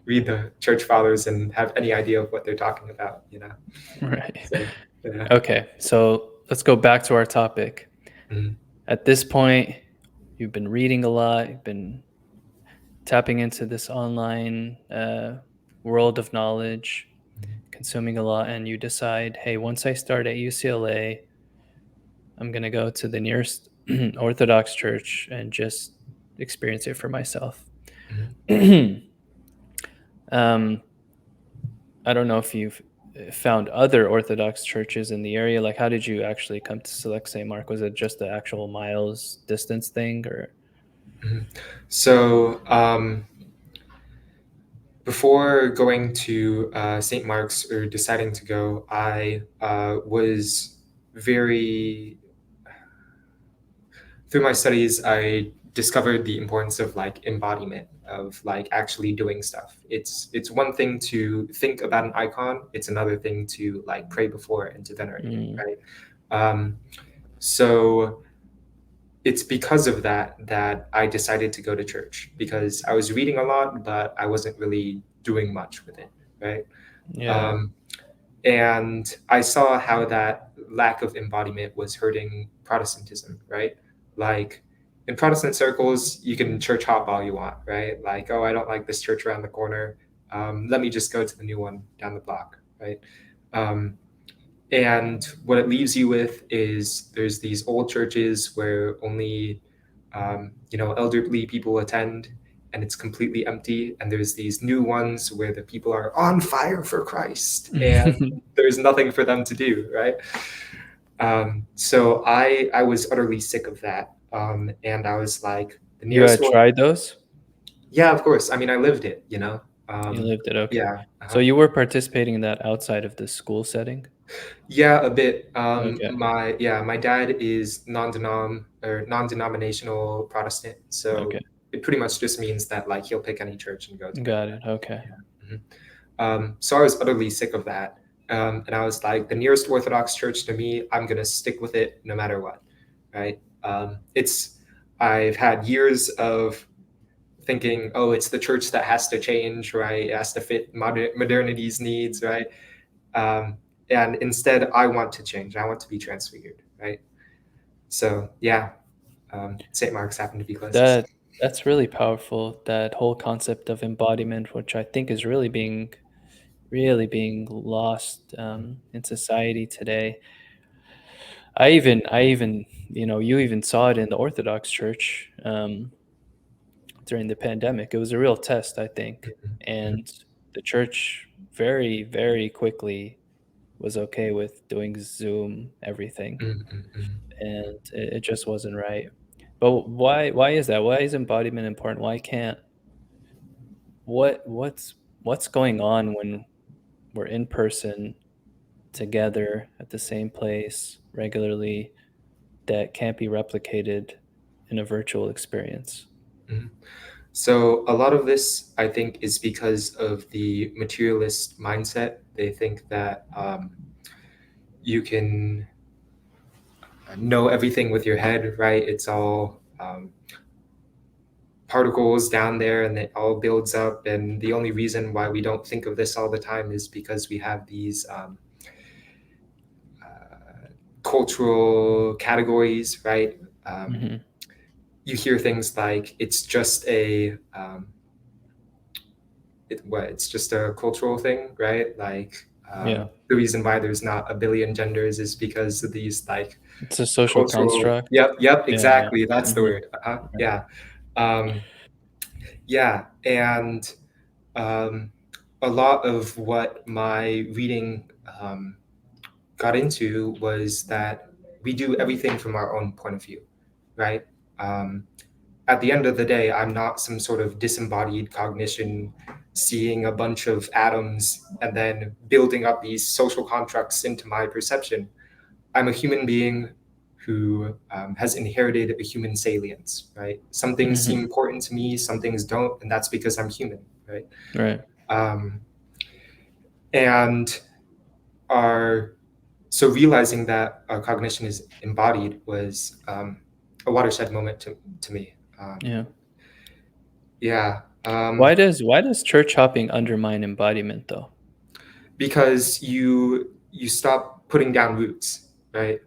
B: read the church fathers and have any idea of what they're talking about, you know?
A: Right.
B: So, yeah.
A: Okay, so let's go back to our topic.
B: Mhm,
A: At this point, you've been reading a lot, you've been tapping into this online world of knowledge, consuming a lot, and you decide, hey, once I start at UCLA, I'm going to go to the nearest Orthodox church and just experience it for myself.
B: mhm,
A: um, I don't know if you've found other Orthodox churches in the area. Like, how did you actually come to select St. Mark? Was it just the actual miles distance thing, or?
B: mhm. So, before going to St. Mark's or deciding to go, I was very through my studies, I discovered the importance of like embodiment, of like actually doing stuff. It's one thing to think about an icon, it's another thing to like pray before and to venerate it,
A: Mm,
B: right? Um, so it's because of that that I decided to go to church, because I was reading a lot, but I wasn't really doing much with it, right?
A: yeah.
B: Um, and I saw how that lack of embodiment was hurting Protestantism, right? Like in Protestant circles, you can church hop all you want, right? Like, oh, I don't like this church around the corner. Let me just go to the new one down the block, right? Um, and what it leaves you with is there's these old churches where only elderly people attend, and it's completely empty. And there's these new ones where the people are on fire for Christ, and there's nothing for them to do, right? So I was utterly sick of that, and I was like, the
A: You
B: nearest
A: had
B: one.
A: tried those?
B: Yeah, of course. I mean, I lived it, you know.
A: You lived it, okay.
B: Yeah,
A: So you were participating in that outside of the school setting?
B: yeah, a bit.
A: Okay,
B: My dad is non-denominational Protestant, so
A: okay.
B: it pretty much just means that like he'll pick any church and go to it.
A: Got it, okay.
B: Yeah. So I was utterly sick of that. And I was like, the nearest Orthodox church to me, I'm going to stick with it no matter what. Right. I've had years of thinking, oh, it's the church that has to change, right? It has to fit modernity's needs, right? Um, and instead, I want to change. I want to be transfigured, right? So, yeah, St. Mark's happened to be closest.
A: That's really powerful, that whole concept of embodiment, which I think is really being lost, in society today. I even, you even saw it in the Orthodox Church, during the pandemic. It was a real test, I think,
B: Mhm,
A: and the church very, very quickly was okay with doing Zoom everything,
B: mhm, mhm, mhm,
A: and it just wasn't right. But why is that? Why is embodiment important? Why can't what's going on when we're in person together at the same place regularly that can't be replicated in a virtual experience?
B: mhm. So a lot of this, I think, is because of the materialist mindset. They think that you can know everything with your head, right? It's all particles down there, and it all builds up. And the only reason why we don't think of this all the time is because we have these cultural categories, right? Um,
A: Mhm.
B: you hear things like it's just it's just a cultural thing, right? Like
A: Yeah.
B: the reason why there's not a billion genders is because of these like
A: It's a social
B: cultural.
A: construct.
B: Yep,
A: Yeah, yeah.
B: exactly. That's the
A: Mhm.
B: word.
A: Right.
B: Yeah, um, yeah, and um, a lot of what my reading got into was that we do everything from our own point of view, right? Um, at the end of the day, I'm not some sort of disembodied cognition seeing a bunch of atoms and then building up these social constructs into my perception. I'm a human being who has inherited a human salience, right? Some things seem
A: Mhm.
B: important to me, some things don't, and that's because I'm human, right?
A: Right.
B: Um, and our so realizing that our cognition is embodied was a watershed moment to me.
A: Yeah.
B: Yeah. Um,
A: Why does church hopping undermine embodiment though?
B: because you stop putting down roots, right?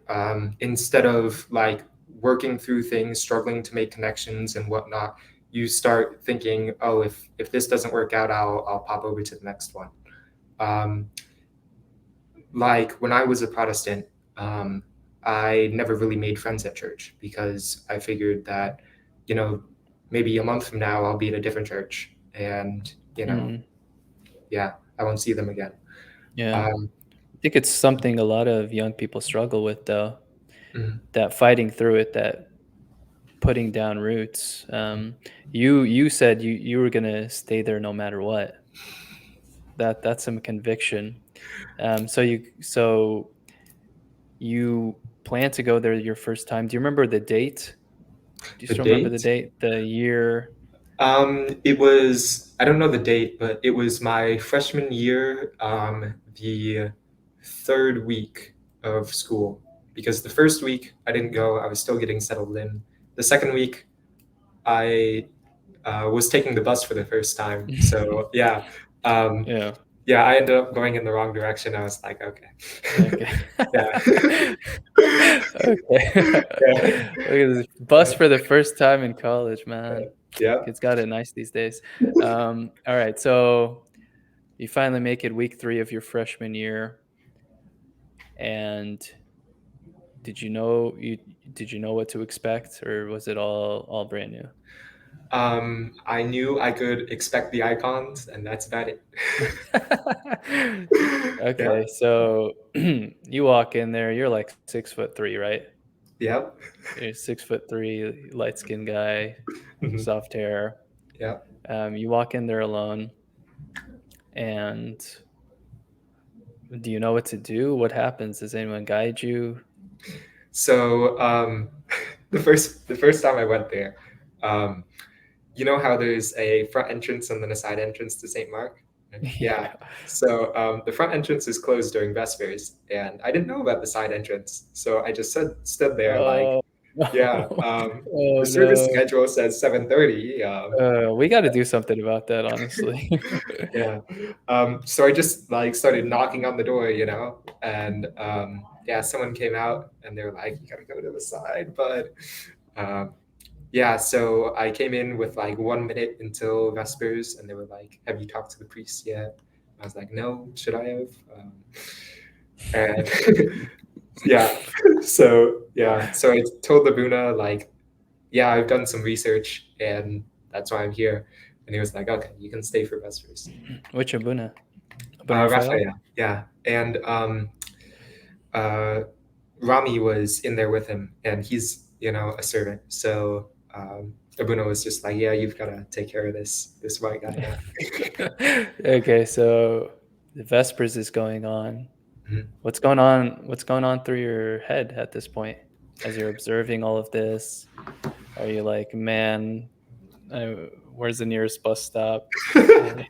B: Instead of like working through things, struggling to make connections and whatnot, you start thinking, oh, if this doesn't work out, I'll pop over to the next one. Um, like when I was a Protestant, um, I never really made friends at church because I figured that, you know, maybe a month from now I'll be at a different church, and
A: Mm,
B: yeah, I won't see them again.
A: yeah.
B: Um,
A: I think it's something a lot of young people struggle with though,
B: mhm.
A: that fighting through it, that putting down roots. You said you were gonna stay there no matter what. That's some conviction. So you plan to go there your first time. Do you remember the date? Do you
B: The
A: still remember the
B: date?
A: date? The year?
B: It was, I don't know the date, but it was my freshman year, the third week of school. Because the first week I didn't go, I was still getting settled in. The second week, I was taking the bus for the first time. So um,
A: Yeah.
B: yeah, I ended up going in the wrong direction. I was like, okay,
A: Okay.
B: yeah,
A: Okay.
B: yeah,
A: Look at this. Bus for the first time in college, man.
B: yeah.
A: Kids got it nice these days. All right, so you finally make it week 3 of your freshman year, and you did you know what to expect, or was it all brand new?
B: I knew I could expect the icons, and that's about it. Yeah,
A: Okay, so you walk in there, you're like 6'3", right?
B: yeah,
A: You're 6'3", light skinned guy,
B: mhm,
A: soft hair.
B: yeah.
A: You walk in there alone, and do you know what to do? What happens? Does anyone guide you?
B: So the first time I went there, um, you know how there's a front entrance and then a side entrance to St. Mark? Yeah.
A: Yeah.
B: So the front entrance is closed during Vespers, and I didn't know about the side entrance. So I just stood there like,
A: Oh,
B: yeah.
A: no. Oh,
B: The service
A: no.
B: schedule says 7:30.
A: We gotta do something about that, honestly.
B: Yeah. So I just like started knocking on the door, and yeah, someone came out and they were like, "You gotta go to the side," but um, yeah, so I came in with like 1 minute until Vespers, and they were like, "Have you talked to the priest yet?" I was like, "No, should I have?" And yeah, so I told Labuna like, "Yeah, I've done some research, and that's why I'm here." And he was like, "Okay, you can stay for Vespers."
A: Which Abuna? Abuna Raphael?
B: Raphael, yeah, and uh, Rami was in there with him, and he's a servant. So Abuna was just like, "Yeah, you've got to take care of this white guy now."
A: Okay, so the Vespers is going on.
B: Mhm.
A: What's going on through your head at this point as you're observing all of this? Are you like, man, where's the nearest bus stop? Uh,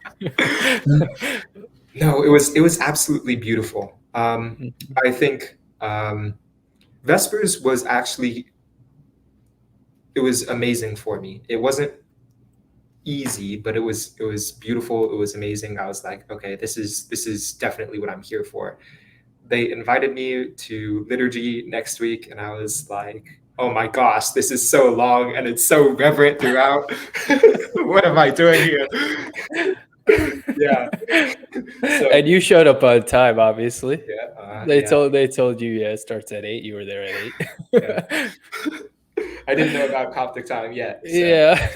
B: No, it was absolutely beautiful.
A: Mhm.
B: I think Vespers was actually it was amazing for me. It wasn't easy, but it was beautiful. It was amazing. I was like, okay, this is definitely what I'm here for. They invited me to liturgy next week, and I was like, oh my gosh, this is so long and it's so reverent throughout. What am I doing here? Yeah. So
A: And you showed up on time, obviously.
B: yeah, yeah,
A: They told you, yeah, it starts at 8. You were there at 8.
B: yeah. I didn't know about Coptic time yet, so
A: Yeah.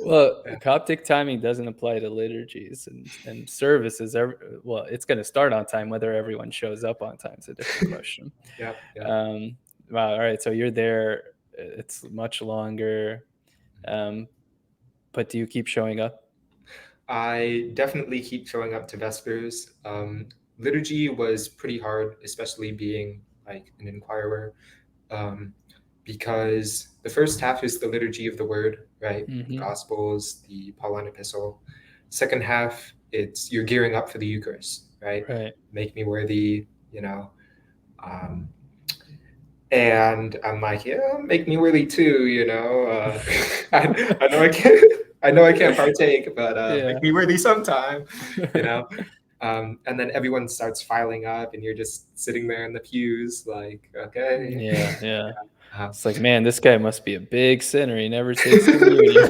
A: Well,
B: yeah,
A: Coptic timing doesn't apply to liturgies and services. Well, it's going to start on time. Whether everyone shows up on time is a different question.
B: yeah, yeah.
A: Um, wow. All right. So you're there. It's much longer. Um, but do you keep showing up?
B: I definitely keep showing up to Vespers. Liturgy was pretty hard, especially being like an inquirer, um, because the first half is the liturgy of the word, right? The
A: Hmm.
B: Gospels, the Pauline Epistle. Second half, it's you're gearing up for the Eucharist, right?
A: Right.
B: Make me worthy, you know. Um, and I'm like, yeah, make me worthy too, you know. I know I can't. I know I can't partake, but
A: Yeah.
B: make me worthy sometime, you know? And then everyone starts filing up, and you're just sitting there in the pews, like, okay.
A: Yeah, yeah.
B: Uh,
A: It's like, "Man, this guy must be a big sinner, he never takes communion."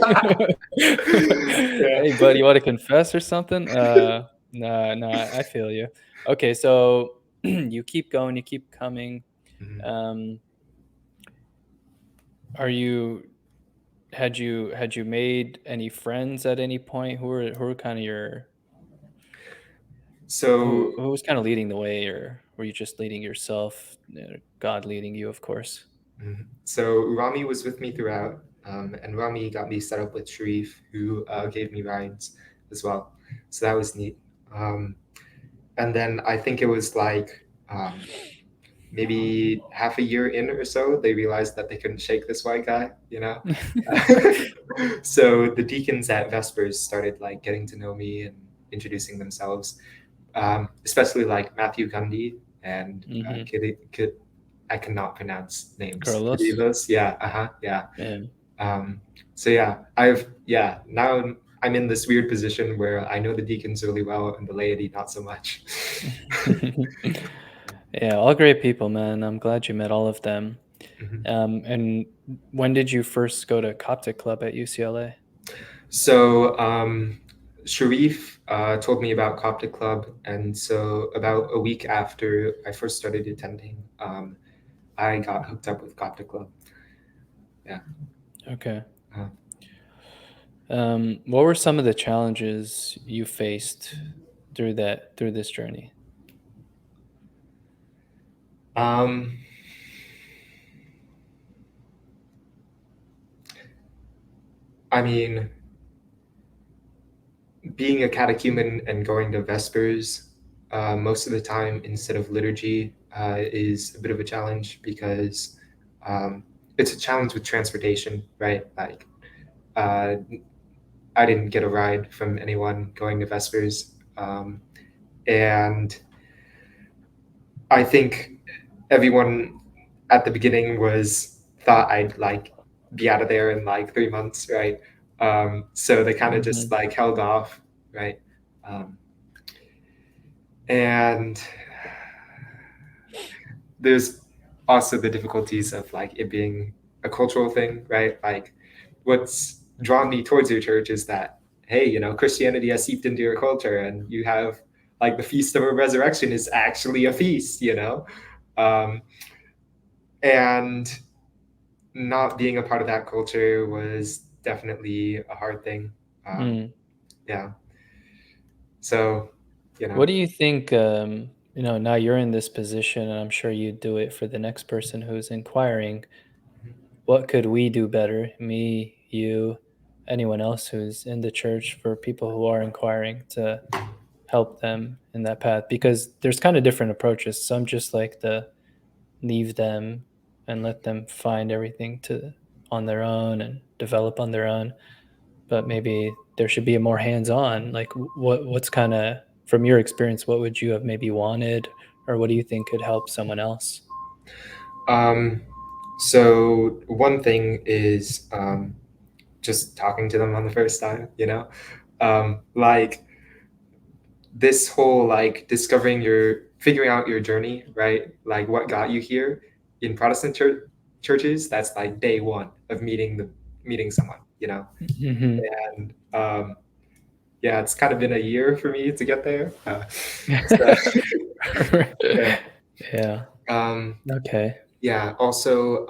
B: yeah.
A: "Hey, buddy, you wanna confess or something?" No, no, I feel you. Okay, so you keep going, you keep coming.
B: Mhm.
A: Um, are you had you made any friends at any point? Who were kinda your
B: So
A: who was kinda leading the way, or were you just leading yourself, God leading you, of course?
B: So Rami was with me throughout, and Rami got me set up with Sharif, who gave me rides as well. So that was neat. Um, and then I think it was like maybe half a year in or so, they realized that they couldn't shake this white guy, you know? So the deacons at Vespers started like getting to know me and introducing themselves, especially like Matthew Gundy and
A: Mhm.
B: I cannot pronounce names.
A: Carlos?
B: Kirilos, yeah, yeah.
A: Yeah.
B: Um, so yeah, now I'm in this weird position where I know the deacons really well and the laity not so much.
A: Yeah, all great people, man. I'm glad you met all of them.
B: Mhm.
A: And when did you first go to Coptic Club at UCLA?
B: So Sharif told me about Coptic Club, and so about a week after I first started attending, I got hooked up with Coptic Club. Yeah.
A: Okay.
B: Uh,
A: What were some of the challenges you faced through this journey?
B: um, I mean, being a catechumen and going to Vespers most of the time instead of liturgy is a bit of a challenge because um, it's a challenge with transportation, right? Like, uh, I didn't get a ride from anyone going to Vespers. And I think everyone at the beginning was thought I'd like be out of there in like 3 months, right? So they kind of just
A: Mhm.
B: like held off, right? Um, and there's also the difficulties of like it being a cultural thing, right? Like what's drawn me towards your church is that, hey, Christianity has seeped into your culture, and you have like the feast of a resurrection is actually a feast. Um, and not being a part of that culture was definitely a hard thing. Um,
A: Mm.
B: yeah. So, you
A: What
B: know,
A: do you think, now you're in this position, and I'm sure you do it for the next person who's inquiring. What could we do better? Me, you, anyone else who's in the church, for people who are inquiring, to help them in that path? Because there's kind of different approaches. Some just like to leave them and let them find everything to on their own and develop on their own. But maybe there should be a more hands-on. Like, what's kind of, from your experience, what would you have maybe wanted, or what do you think could help someone else?
B: um, so one thing is just talking to them on the first time, like this whole like figuring out your journey, right? Like what got you here in Protestant churches, that's like day one of meeting someone.
A: Hmm.
B: And yeah, it's kind of been a year for me to get there. So yeah.
A: Yeah.
B: Um,
A: Okay.
B: yeah. Also,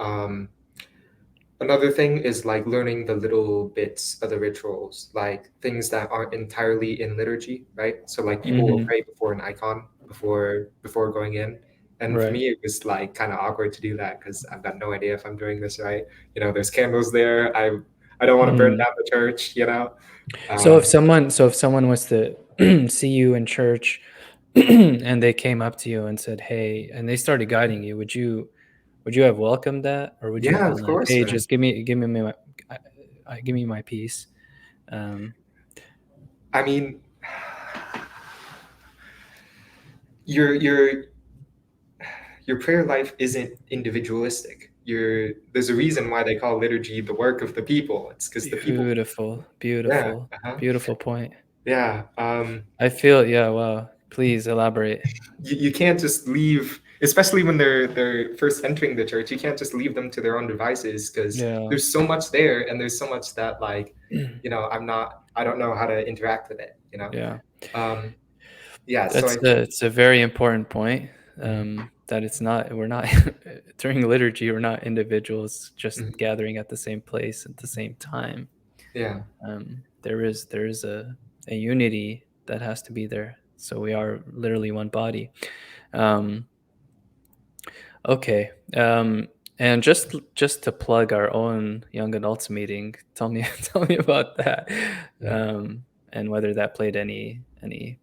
B: another thing is like learning the little bits of the rituals, like things that aren't entirely in liturgy, right? So like people will
A: Hmm.
B: pray before an icon before going in. And for
A: Right.
B: me, it was like kind of awkward to do that because I've got no idea if I'm doing this right. There's candles there. I don't want to burn
A: Mm.
B: down the church.
A: So
B: Um,
A: if someone was to see you in church, and they came up to you and said, "Hey," and they started guiding you, would you have welcomed that, or would you have
B: yeah,
A: been
B: of
A: like,
B: course,
A: "Hey,
B: man.
A: just give me my give me my piece"? Um,
B: I mean, your your your prayer life isn't individualistic, there's a reason why they call liturgy the work of the people. It's because the people.
A: Beautiful,
B: Yeah.
A: beautiful,
B: Uh-huh.
A: beautiful point.
B: Yeah.
A: I feel, yeah, wow. Please elaborate.
B: You can't just leave, especially when they're first entering the church. You can't just leave them to their own devices because
A: Yeah.
B: there's so much there, and there's so much that, like, I don't know how to interact with it.
A: Yeah.
B: Um, yeah. So I think.
A: It's a very important point,
B: Mhm,
A: that we're not during liturgy, we're not individuals just
B: mhm,
A: gathering at the same place at the same time.
B: yeah.
A: There is a unity that has to be there. So we are literally one body. Um, okay. And just to plug our own young adults meeting, tell me tell me about that,
B: Yeah.
A: and whether that played any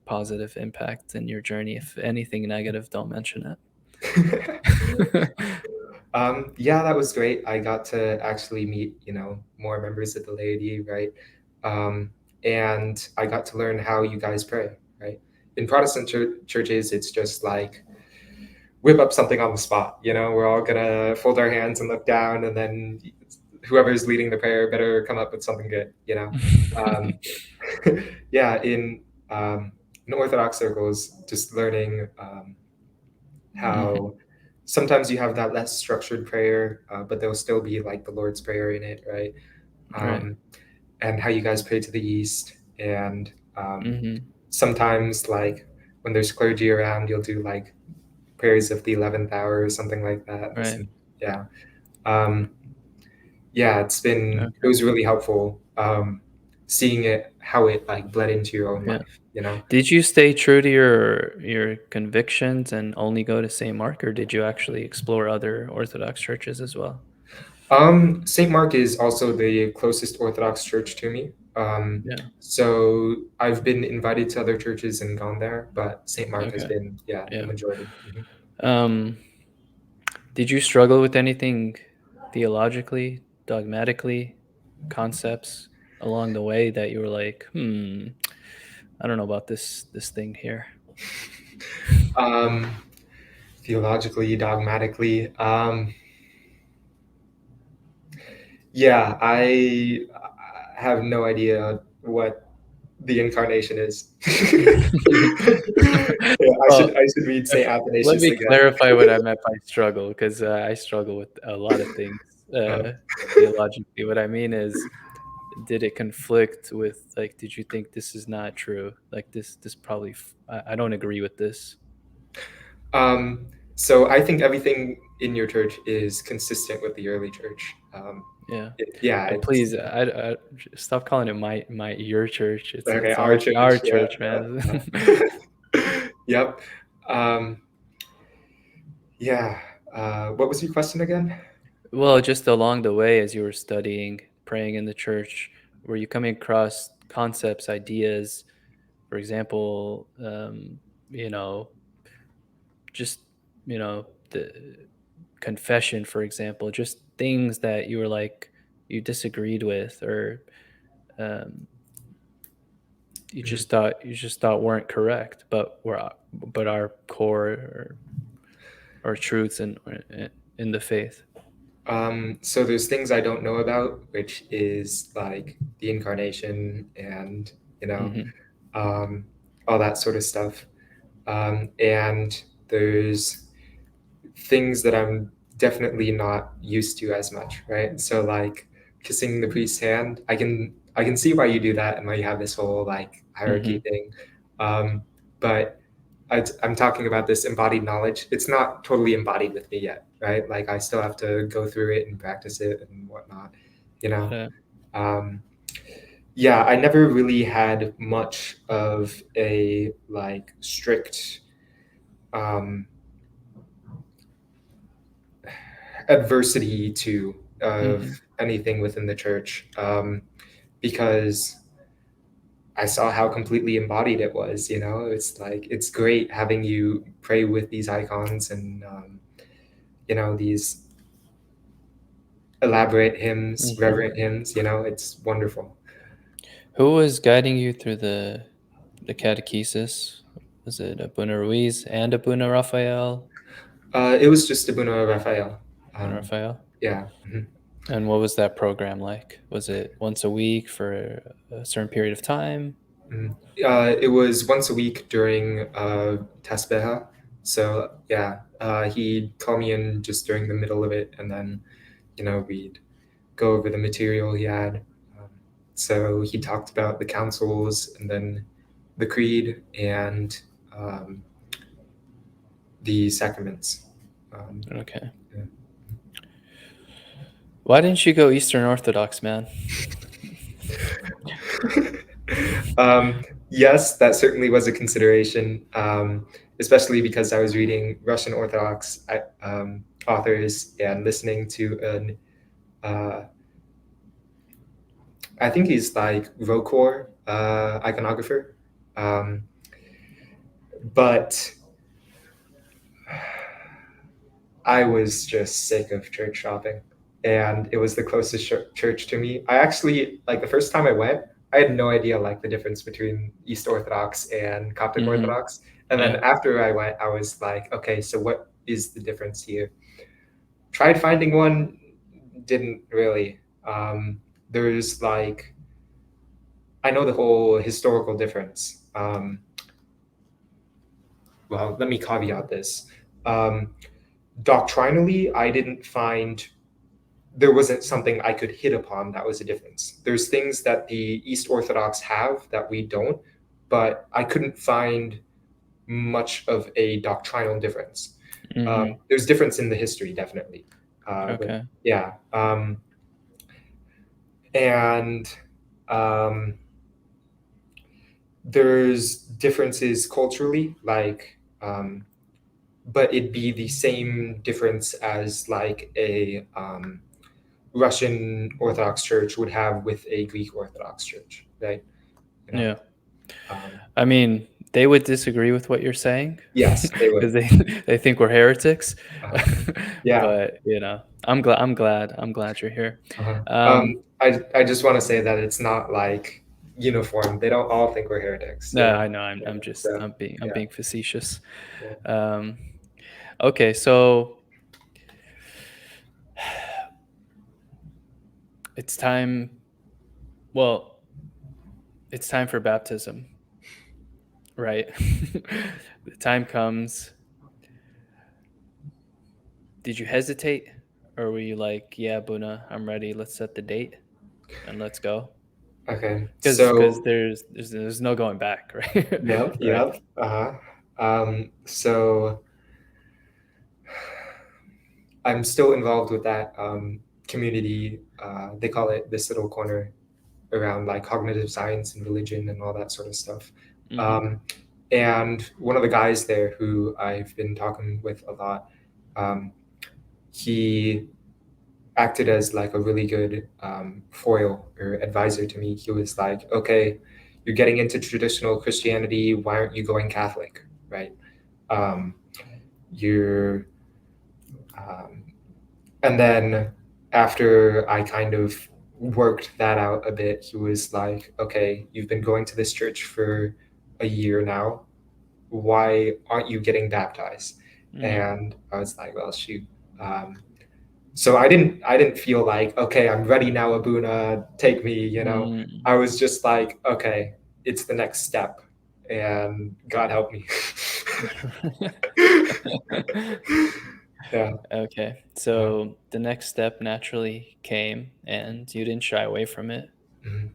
A: positive impact in your journey. If anything negative, don't mention it.
B: Yeah, that was great. I got to actually meet, more members of the laity, right? Um, and I got to learn how you guys pray, right? In Protestant churches, it's just like whip up something on the spot. We're all gonna fold our hands and look down, and then whoever's leading the prayer better come up with something good. Um, yeah, in Orthodox circles, just learning.
A: Mhm.
B: How sometimes you have that less structured prayer, but there'll still be like the Lord's Prayer in it, right?
A: Right.
B: Um, and how you guys pray to the East. And
A: Mhm.
B: sometimes, like, when there's clergy around, you'll do like prayers of the 11th hour or something like that.
A: Right.
B: Listen, yeah. Um, yeah, it
A: Okay.
B: was really helpful seeing how it like bled into your own
A: Yeah.
B: life.
A: Did you stay true to your convictions and only go to St. Mark, or did you actually explore other Orthodox churches as well?
B: St. Mark is also the closest Orthodox church to me.
A: Yeah.
B: So I've been invited to other churches and gone there, but St. Mark has
A: Okay.
B: been, yeah, the
A: Yeah.
B: majority. Mhm.
A: Um, did you struggle with anything theologically, dogmatically, concepts along the way that you were like, I don't know about this thing here?
B: Um, Theologically, dogmatically, yeah, I have no idea what the incarnation is. Yeah,
A: Well,
B: I should read
A: if
B: St.
A: let
B: Athanasius
A: me
B: again.
A: clarify what I meant by struggle, 'cause, I struggle with a lot of things,
B: Uh,
A: theologically. What I mean is, did it conflict with, like, did you think this is not true? Like, this probably I don't agree with this.
B: Um, so I think everything in your church is consistent with the early church.
A: Yeah.
B: Yeah, it's
A: Please, I stop calling it my your church.
B: okay.
A: It's
B: Our
A: our
B: church, yeah.
A: church, man.
B: Yep. Um, yeah. What was your question again?
A: Well, just along the way as you were studying, praying in the church, were you coming across concepts, ideas, for example, you know, just, the confession, for example, just things that you were like, you disagreed with, or um,
B: Mhm.
A: you just thought weren't correct, but are core, or truths in the faith.
B: So there's things I don't know about, which is like the incarnation and you know
A: Hmm.
B: um, all that sort of stuff. And there's things that I'm definitely not used to as much, right? So like kissing the priest's hand, I can see why you do that and why you have this whole like hierarchy
A: Hmm.
B: thing. Um, but I'm talking about this embodied knowledge. It's not totally embodied with me yet, right? Like I still have to go through it and practice it and whatnot, you know.
A: Uh,
B: Um, yeah, I never really had much of a like strict um, adversity to of
A: mhm.
B: anything within the church because I saw how completely embodied it was. It's like it's great having you pray with these icons and these elaborate hymns,
A: Mhm.
B: reverent hymns. It's wonderful.
A: Who was guiding you through the catechesis? Was it Abuna Ruiz and Abuna Raphael?
B: It was just Abuna Raphael.
A: Abuna
B: Um,
A: Raphael?
B: Yeah. Mhm.
A: And what was that program like? Was it once a week for a certain period of time?
B: Mhm. It was once a week during Tasbeha. So yeah, he'd call me in just during the middle of it, and then we'd go over the material he had. Um, so he talked about the councils, and then the creed, and um, the sacraments. Um,
A: Okay.
B: yeah.
A: Why didn't you go Eastern Orthodox, man?
B: um, yes, that certainly was a consideration, especially because I was reading Russian Orthodox authors and listening to an, uh, I think he's like Vocor iconographer. Um, but I was just sick of church shopping, and it was the closest church to me. I actually like the first time I went, I had no idea like the difference between East Orthodox and Coptic
A: Mm-hmm.
B: Orthodox. And then
A: Yeah.
B: after I went, I was like, okay, so what is the difference here? Tried finding one, didn't really. There's like I know the whole historical difference. Well, let me caveat this. Um, Doctrinally, I didn't find there wasn't something I could hit upon that was a difference. There's things that the East Orthodox have that we don't, but I couldn't find much of a doctrinal difference.
A: Mm-hmm.
B: There's difference in the history, definitely, but
A: Okay.
B: yeah, and um, there's differences culturally, like, but it'd be the same difference as like a Russian Orthodox Church would have with a Greek Orthodox Church, right? You know,
A: Yeah.
B: um,
A: I mean, they would disagree with what you're saying
B: yes, they
A: because
B: would.
A: they think we're heretics.
B: Uh, yeah.
A: But I'm glad you're here.
B: Uh-huh.
A: Um,
B: I just want to say that it's not like uniform. They don't all think we're heretics.
A: no, I know. I'm
B: Yeah.
A: I'm just
B: So
A: I'm
B: yeah.
A: being facetious.
B: Yeah.
A: Um, okay, so it's time. Well, it's time for baptism, right? The time comes. Did you hesitate, or were you like, "Yeah, Buna, I'm ready. Let's set the date and let's go"?
B: Okay.
A: Because
B: So
A: there's no going back, right?
B: yep,
A: Right.
B: yep. Uh-huh. So I'm still involved with that community. They call it this little corner around like cognitive science and religion and all that sort of stuff.
A: Mm-hmm.
B: Um, and one of the guys there who I've been talking with a lot, he acted as like a really good foil or advisor to me. He was like, okay, you're getting into traditional Christianity. Why aren't you going Catholic? Right. Um, you're, um, and then after I kind of worked that out a bit, he was like, okay, you've been going to this church for a year now. Why aren't you getting baptized?
A: Mm-hmm.
B: And I was like, well, shoot. So I didn't feel like, okay, I'm ready now, Abuna, take me.
A: Mm.
B: I was just like, okay, it's the next step, and God help me. Yeah.
A: Okay.
B: Uh,
A: So the next step naturally came, and you didn't shy away from it.
B: mhm,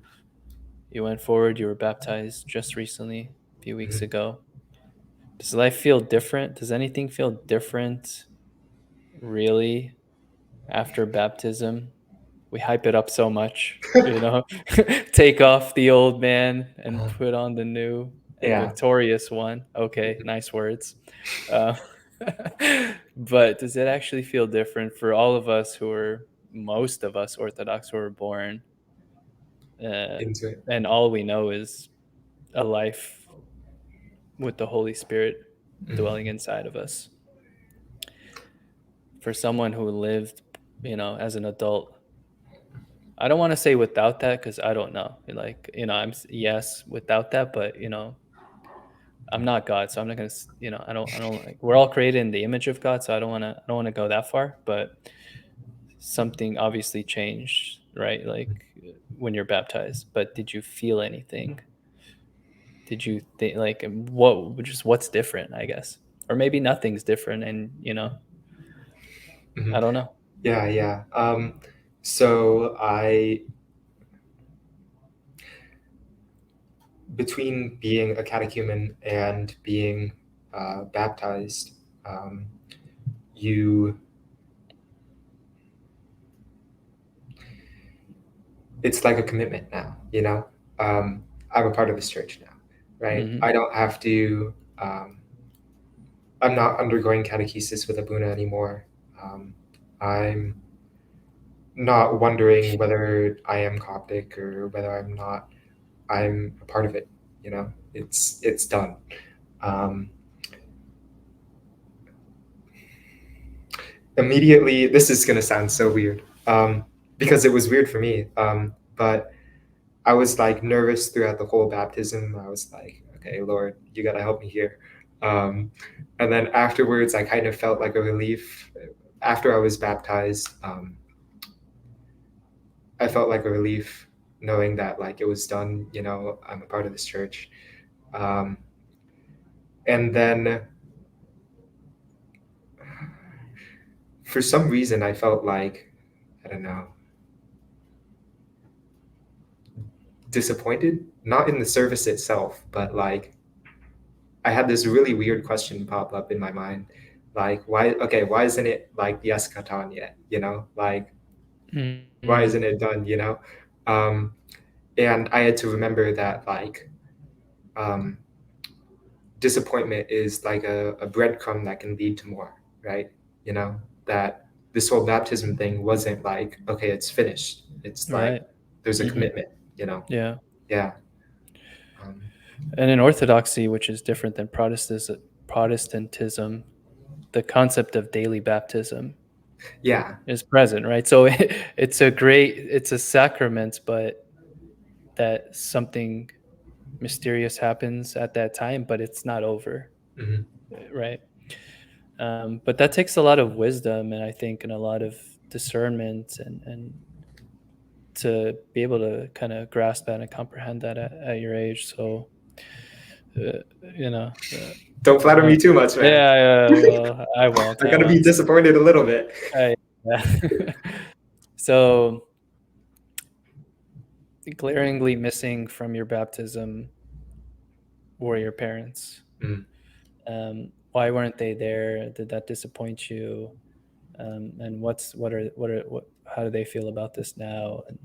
A: You went forward. You were baptized just recently, a few weeks
B: mhm.
A: ago. Does life feel different? Does anything feel different, really, after baptism? We hype it up so much, take off the old man and
B: Uh,
A: put on the new and
B: yeah.
A: victorious one. Okay, nice words. Uh, but does it actually feel different for all of us most of us Orthodox who were born, uh,
B: Into it.
A: and all we know is a life with the Holy Spirit dwelling
B: Mhm.
A: inside of us? For someone who lived, as an adult, I don't want to say without that because I don't know. Like, yes, without that, but I'm not God, so I'm not gonna. I don't like. We're all created in the image of God, so I don't want to. I don't want to go that far. But something obviously changed, right? Like when you're baptized, but did you feel anything? Did you think like what just what's different, I guess? Or maybe nothing's different and, I
B: Mhm.
A: don't know.
B: Yeah, yeah. So I between being a catechumen and being baptized, um, you it's like a commitment now. I'm a part of this church now, right?
A: Mhm.
B: I don't have to. I'm not undergoing catechesis with Abuna anymore. I'm not wondering whether I am Coptic or whether I'm not. I'm a part of it. It's done. Um, Immediately, this is gonna sound so weird, because it was weird for me. But I was like nervous throughout the whole baptism. I was like, okay, Lord, you gotta help me here. Um, and then afterwards, I kind of felt like a relief. After I was baptized, I felt like a relief knowing that like it was done. I'm a part of this church. Um, and then for some reason, I felt like I don't know, disappointed. Not in the service itself, but like I had this really weird question pop up in my mind, like why? Okay, why isn't it like the eschaton yet? Like why
A: Mhm.
B: isn't it done? Um, and I had to remember that like um, disappointment is like a breadcrumb that can lead to more, right? That this whole baptism thing wasn't like okay, it's finished. It's like
A: Right.
B: there's a
A: Mhm.
B: commitment.
A: Yeah.
B: Yeah. Um,
A: And in Orthodoxy, which is different than Protestantism, the concept of daily baptism
B: yeah.
A: is present, right? So it's a sacrament, but that something mysterious happens at that time, but it's not over,
B: Mhm.
A: right? But that takes a lot of wisdom, and I think, and a lot of discernment, and to be able to kind of grasp that and comprehend that at your age. So, uh, you know,
B: Don't flatter
A: uh,
B: me too much, man.
A: yeah, yeah, well, I won't.
B: I
A: I
B: gotta be
A: won't.
B: disappointed a little bit.
A: Yeah. So, glaringly missing from your baptism were your parents.
B: Mm.
A: Why weren't they there? Did that disappoint you? And what how do they feel about this now? And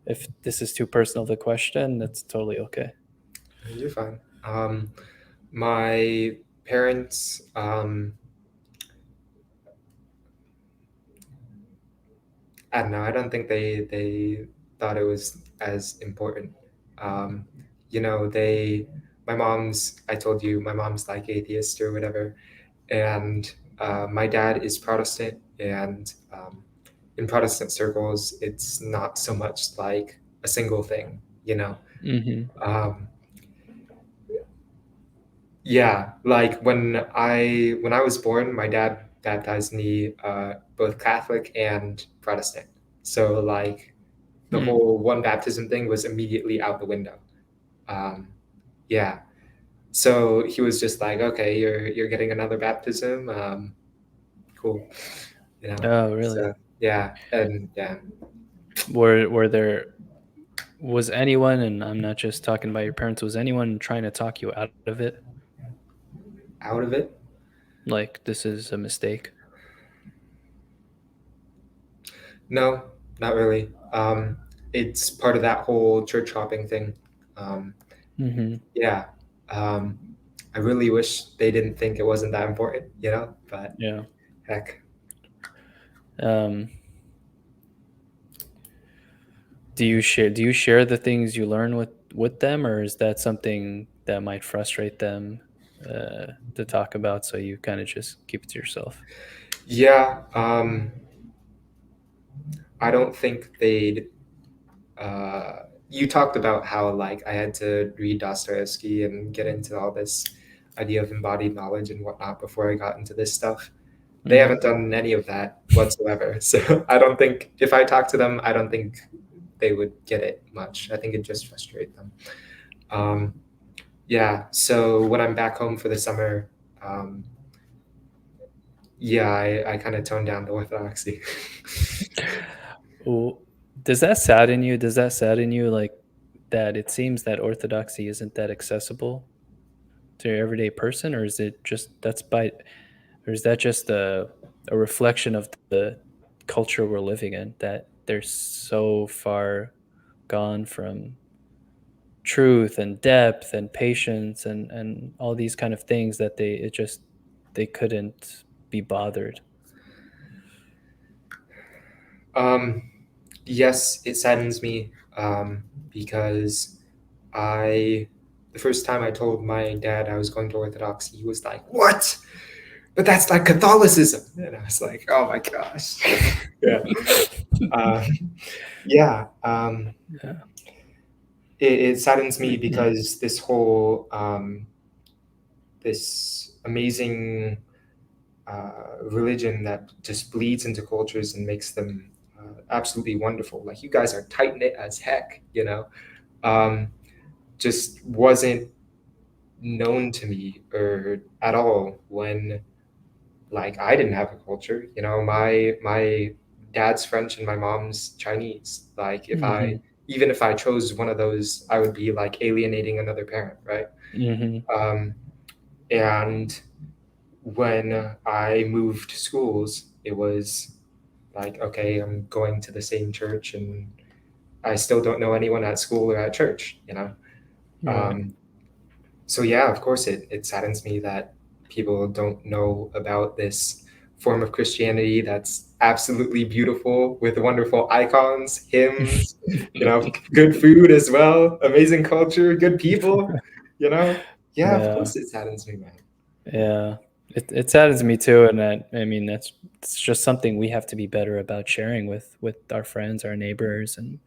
A: if this is too personal of a question, that's totally okay.
B: You're fine. My parents, I don't know. I don't think they thought it was as important. Um, my mom's. I told you, my mom's like atheist or whatever, and my dad is Protestant, and in Protestant circles, it's not so much like a single thing.
A: Hmm.
B: Um, Yeah, like when I was born, my dad baptized me both Catholic and Protestant. So like the
A: Mm.
B: whole one baptism thing was immediately out the window. Um, yeah. So he was just like, okay, you're getting another baptism. Cool.
A: Oh, really?
B: So yeah, and yeah,
A: Were there was anyone, and I'm not just talking about your parents, was anyone trying to talk you out of it?
B: out of it.
A: Like this is a mistake?
B: No, not really. It's part of that whole church hopping thing. Um,
A: Hmm.
B: yeah. Um, I really wish they didn't think it wasn't that important. But
A: Yeah.
B: heck,
A: Um, do you share the things you learn with them, or is that something that might frustrate them to talk about? So you kind of just keep it to yourself.
B: yeah. I don't think they'd. You talked about how like I had to read Dostoevsky and get into all this idea of embodied knowledge and whatnot before I got into this stuff. They
A: Mhm.
B: haven't done any of that whatsoever. So I don't think if I talk to them, I don't think they would get it much. I think it just frustrate them. Um, yeah. So when I'm back home for the summer, um, yeah, I kind of tone down the orthodoxy.
A: Well, does that sadden you? Does that sadden you, like, that it seems that orthodoxy isn't that accessible to your everyday person, or is it just that's by or is that just a reflection of the culture we're living in, that they're so far gone from truth and depth and patience and all these kind of things that they couldn't be bothered.
B: um, yes, it saddens me because I, the first time I told my dad I was going to Orthodoxy, he was like, "What? But that's like Catholicism." And I was like, "Oh my gosh." Yeah. Uh, yeah.
A: Yeah.
B: It saddens me because this whole, this amazing religion that just bleeds into cultures and makes them absolutely wonderful. Like you guys are tight knit as heck, you know, um, just wasn't known to me or at all when like I didn't have a culture. You know, my dad's French and my mom's Chinese. Like if I
A: Mhm.
B: even if I chose one of those, I would be like alienating another parent, right?
A: Mhm.
B: Um, and when I moved schools, it was like, okay, I'm going to the same church and I still don't know anyone at school or at church, you know?
A: Right.
B: Um, so yeah, of course it saddens me that people don't know about this form of Christianity that's absolutely beautiful with wonderful icons, hymns, you know, good food as well, amazing culture, good people, you know? Yeah, of
A: Yeah.
B: course it saddens me, man.
A: Yeah. It saddens me too, and I mean, that's it's just something we have to be better about sharing with our friends, our neighbors, and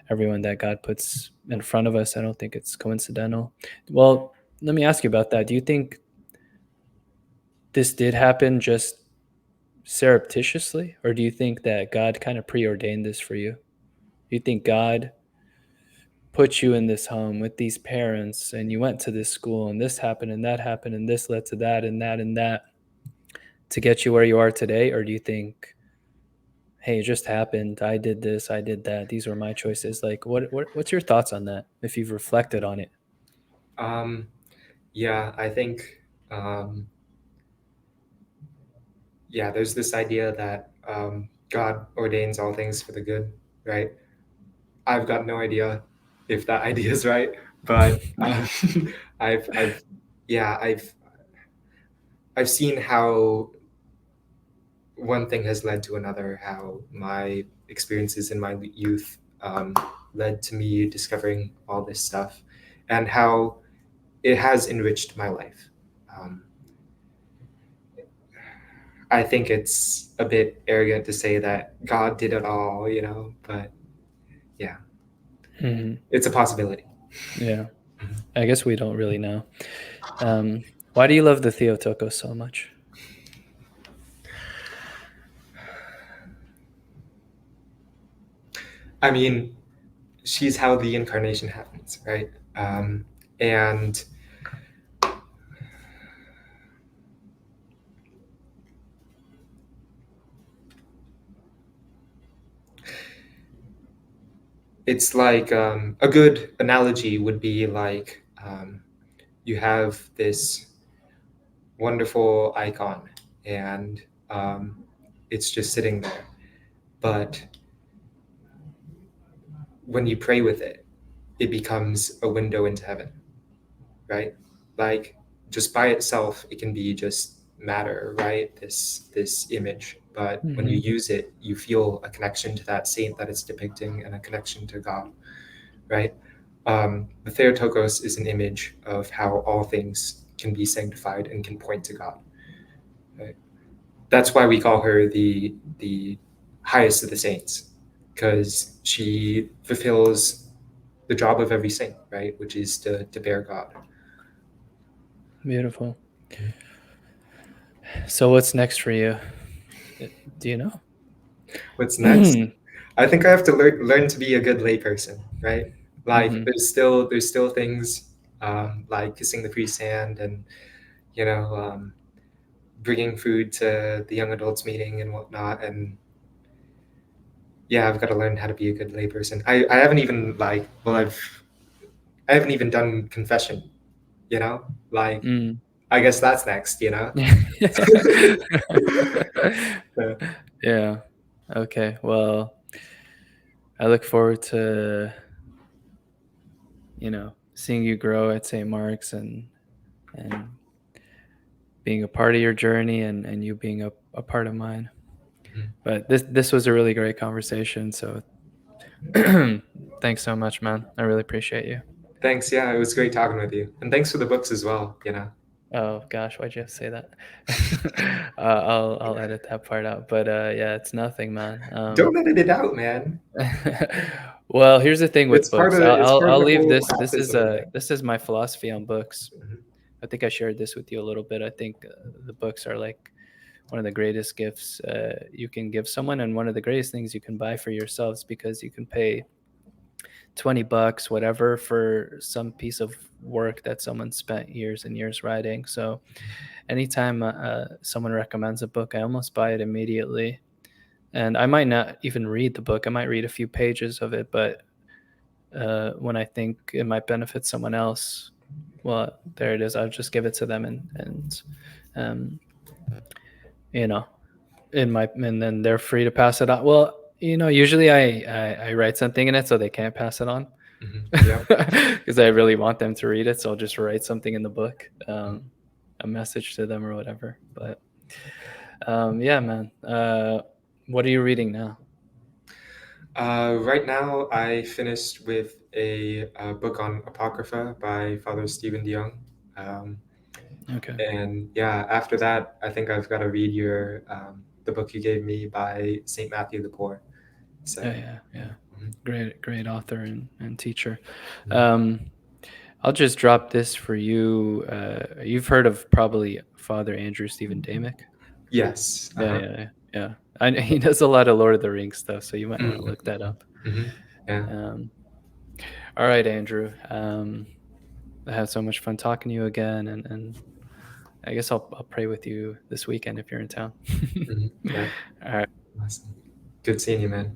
A: everyone that God puts in front of us. I don't think it's coincidental. Well, let me ask you about that. Do you think this did happen just surreptitiously, or do you think that God kind of preordained this for you? Do you think God put you in this home with these parents, and you went to this school, and this happened, and that happened, and this led to that, and that to get you where you are today? Or do you think, hey, it just happened, I did this, I did that, these were my choices? Like, what's your thoughts on that, if you've reflected on it?
B: Um, yeah, I think, um, yeah, there's this idea that God ordains all things for the good, right? I've got no idea if that idea is right, but I've, yeah, I've seen how one thing has led to another. How my experiences in my youth led to me discovering all this stuff, and how it has enriched my life. Um, I think it's a bit arrogant to say that God did it all, you know, but yeah,
A: Hmm.
B: it's a possibility.
A: Yeah, I guess we don't really know. um, why do you love the Theotokos so much?
B: I mean, she's how the incarnation happens, right? And it's like a good analogy would be like you have this wonderful icon and it's just sitting there. But when you pray with it, it becomes a window into heaven, right? Like just by itself, it can be just matter, right? This image. But when you
A: Hmm.
B: use it, you feel a connection to that saint that it's depicting and a connection to God, right? The Theotokos is an image of how all things can be sanctified and can point to God. Right? That's why we call her the highest of the saints, because she fulfills the job of every saint, right? Which is to bear God.
A: Beautiful. So what's next for you? Do you know?
B: What's next? I think I have to learn to be a good layperson, right? Like
A: Hmm.
B: there's still things like kissing the priest's hand and you know bringing food to the young adults meeting and whatnot. And yeah, I've got to learn how to be a good layperson. I haven't even like well I haven't even done confession. You know, like
A: Mm.
B: I guess that's next. You know. Uh,
A: Yeah. Okay. Well, I look forward to, seeing you grow at St. Mark's and being a part of your journey and you being a part of mine.
B: mhm.
A: But this was a really great conversation. So thanks so much, man. I really appreciate you.
B: Thanks. Yeah, it was great talking with you, and thanks for the books as well. You know.
A: Oh gosh, why'd you have to say that? I'll edit that part out. But yeah, it's nothing, man.
B: Don't edit it out, man.
A: Well, here's the thing with books.
B: It's part of
A: I'll
B: the
A: leave
B: whole
A: this. This is
B: baptism thing.
A: my philosophy on books.
B: Mhm,
A: I think I shared this with you a little bit. I think the books are like one of the greatest gifts you can give someone, and one of the greatest things you can buy for yourselves, because you can pay $20, whatever, for some piece of work that someone spent years and years writing. So anytime someone recommends a book, I almost buy it immediately. And I might not even read the book. I might read a few pages of it, but when I think it might benefit someone else, well, there it is. I'll just give it to them, and um, you know, and then they're free to pass it on. Well, usually I write something in it so they can't pass it on,
B: mhm. Yeah.
A: because I really want them to read it. So I'll just write something in the book,
B: Mhm.
A: a message to them or whatever. But yeah, man. What are you reading now?
B: Right now, I finished with a book on Apocrypha by Father Stephen DeYoung. Um,
A: Okay.
B: and yeah, after that, I think I've got to read the book you gave me by Saint Matthew the Poor.
A: Yeah,
B: So,
A: yeah, yeah.
B: mhm,
A: Great author and teacher.
B: mhm.
A: Um, I'll just drop this for you. You've heard of probably Father Andrew Stephen Damick.
B: Yes. Uh
A: Yeah,
B: huh.
A: yeah, yeah. He does a lot of Lord of the Rings stuff, so you might want to look that up.
B: Yeah.
A: Um, all right, Andrew. I had so much fun talking to you again, and I guess I'll pray with you this weekend if you're in town.
B: Yeah.
A: All right.
B: Awesome. Good seeing you, man.